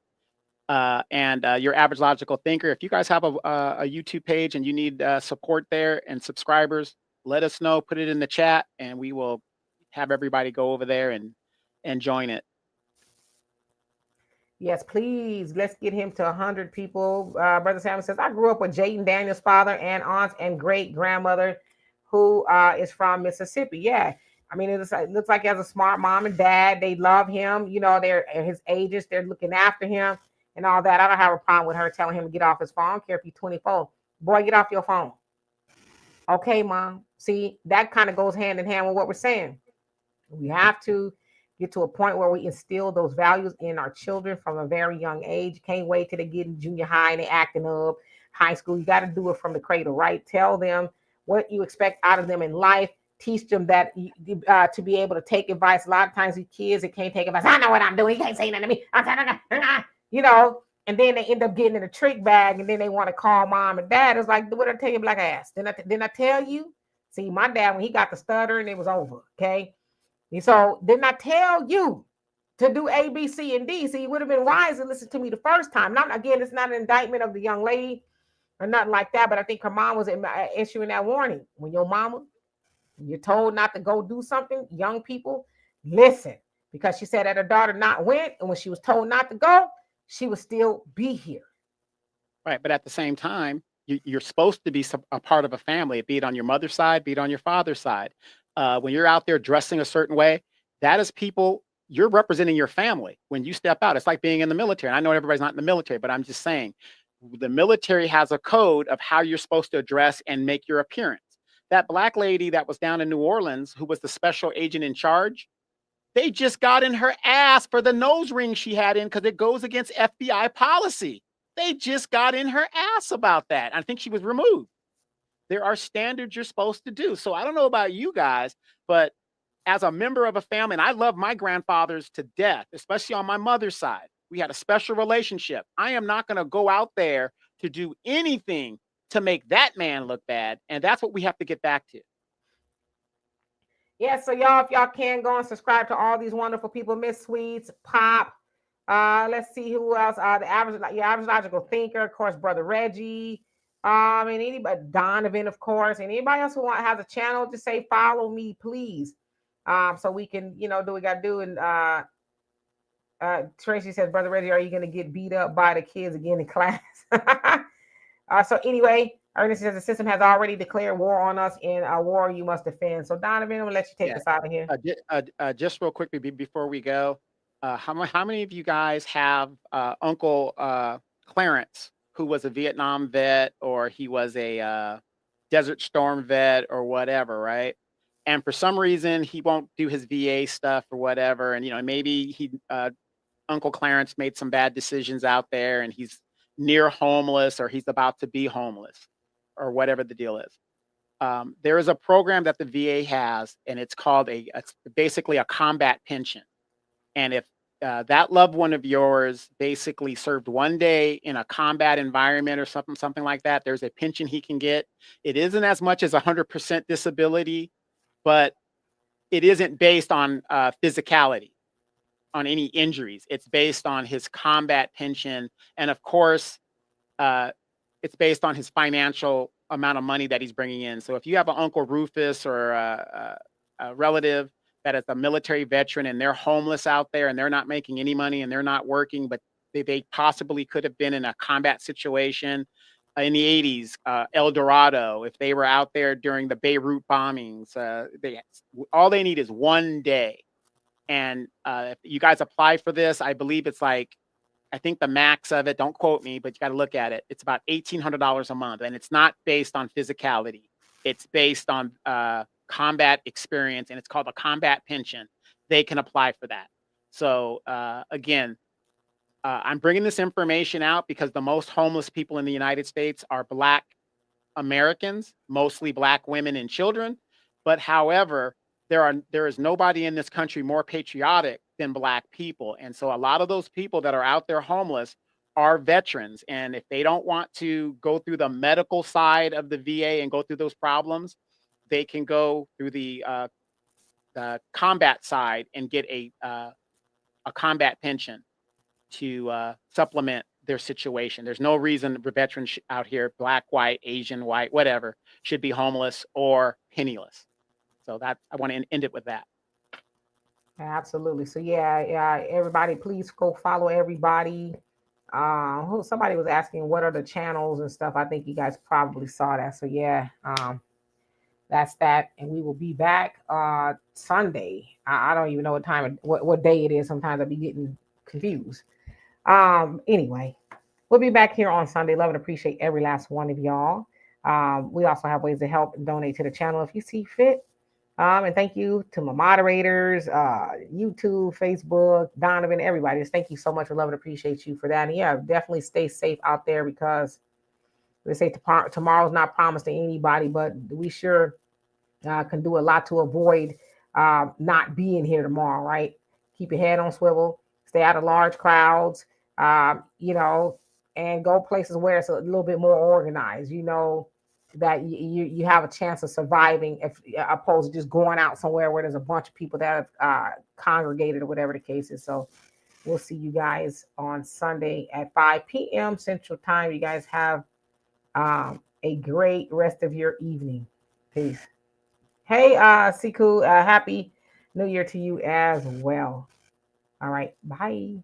And your average logical thinker, if you guys have a YouTube page and you need support there and subscribers, let us know. Put it in the chat, and we will have everybody go over there and join it. Yes, please. Let's get him to 100 people. Brother Samuel says, I grew up with Jayden Daniels' father and aunts and great grandmother who is from Mississippi. Yeah. I mean, it looks like he has a smart mom and dad. They love him. You know, they're at his ages. They're looking after him and all that. I don't have a problem with her telling him to get off his phone. I don't care if he's 24. Boy, get off your phone. Okay, Mom. See, that kind of goes hand in hand with what we're saying. We have to get to a point where we instill those values in our children from a very young age. Can't wait till they get in junior high and they acting up. High school, you got to do it from the cradle, right? Tell them what you expect out of them in life. Teach them that to be able to take advice. A lot of times these kids that can't take advice. I know what I'm doing. You can't say nothing to me. You know, and then they end up getting in a trick bag, and then they want to call mom and dad. It's like, what did I tell you, black ass? Didn't I tell you? See, my dad, when he got the stuttering, it was over. Okay. And so didn't I tell you to do A, B, C, and D? See, you would have been wise to listen to me the first time. Not again, it's not an indictment of the young lady or nothing like that, but I think her mom was issuing that warning. When your mama, you're told not to go do something, young people, listen. Because she said that her daughter not went, and when she was told not to go, she would still be here. Right, but at the same time, you're supposed to be a part of a family, be it on your mother's side, be it on your father's side. When you're out there dressing a certain way, that is people, you're representing your family when you step out. It's like being in the military. And I know everybody's not in the military, but I'm just saying the military has a code of how you're supposed to dress and make your appearance. That black lady that was down in New Orleans, who was the special agent in charge, they just got in her ass for the nose ring she had in because it goes against FBI policy. They just got in her ass about that. I think she was removed. There are standards you're supposed to do. So I don't know about you guys, but as a member of a family, and I love my grandfathers to death, especially on my mother's side. We had a special relationship. I am not going to go out there to do anything to make that man look bad. And that's what we have to get back to. Yeah, so y'all, if y'all can go and subscribe to all these wonderful people, Miss Sweets, Pop. Let's see who else. Your average logical thinker, of course, Brother Reggie. And anybody, Donovan, of course, and anybody else who has a channel, just say follow me, please. So we can, do what we gotta do. And Tracy says, Brother Reggie, are you gonna get beat up by the kids again in class? So anyway, Ernest says the system has already declared war on us. In a war you must defend. So Donovan, I'm gonna let you take us out of here. Just real quickly before we go, how many of you guys have Uncle Clarence, who was a Vietnam vet, or he was a Desert Storm vet or whatever, right? And for some reason he won't do his VA stuff or whatever, and maybe Uncle Clarence made some bad decisions out there, and he's near homeless, or he's about to be homeless, or whatever the deal is. There is a program that the VA has, and it's called basically a combat pension. And if that loved one of yours basically served one day in a combat environment or something like that, there's a pension he can get. It isn't as much as 100% disability, but it isn't based on physicality, on any injuries. It's based on his combat pension. And of course, it's based on his financial amount of money that he's bringing in. So if you have an Uncle Rufus or a relative that is a military veteran and they're homeless out there and they're not making any money and they're not working, but they possibly could have been in a combat situation in the 80s, El Dorado, if they were out there during the Beirut bombings. All they need is 1 day. And if you guys apply for this, I believe it's like, I think the max of it, don't quote me, but you got to look at it. It's about $1,800 a month. And it's not based on physicality. It's based on combat experience, and it's called a combat pension. They can apply for that. So again, I'm bringing this information out because the most homeless people in the United States are Black Americans, mostly Black women and children. But however, there is nobody in this country more patriotic than Black people. And so a lot of those people that are out there homeless are veterans. And if they don't want to go through the medical side of the VA and go through those problems, they can go through the combat side and get a combat pension to supplement their situation. There's no reason veterans out here, Black, white, Asian, white, whatever, should be homeless or penniless. So that I want to end it with that. Absolutely. So yeah, everybody, please go follow everybody. Somebody was asking what are the channels and stuff. I think you guys probably saw that. So yeah, that's that. And we will be back Sunday. I don't even know what time, what day it is. Sometimes I'll be getting confused. Anyway, we'll be back here on Sunday. Love and appreciate every last one of y'all. We also have ways to help and donate to the channel if you see fit. And thank you to my moderators, YouTube, Facebook, Donovan, everybody. Just thank you so much. We love and appreciate you for that. And yeah, definitely stay safe out there because they say tomorrow's not promised to anybody, but we sure can do a lot to avoid not being here tomorrow, right? Keep your head on swivel, stay out of large crowds, and go places where it's a little bit more organized, that you have a chance of surviving if opposed to just going out somewhere where there's a bunch of people that have congregated or whatever the case is. So we'll see you guys on Sunday at 5 p.m. Central Time. You guys have a great rest of your evening. Peace. Hey, Siku, happy New Year to you as well. All right. Bye.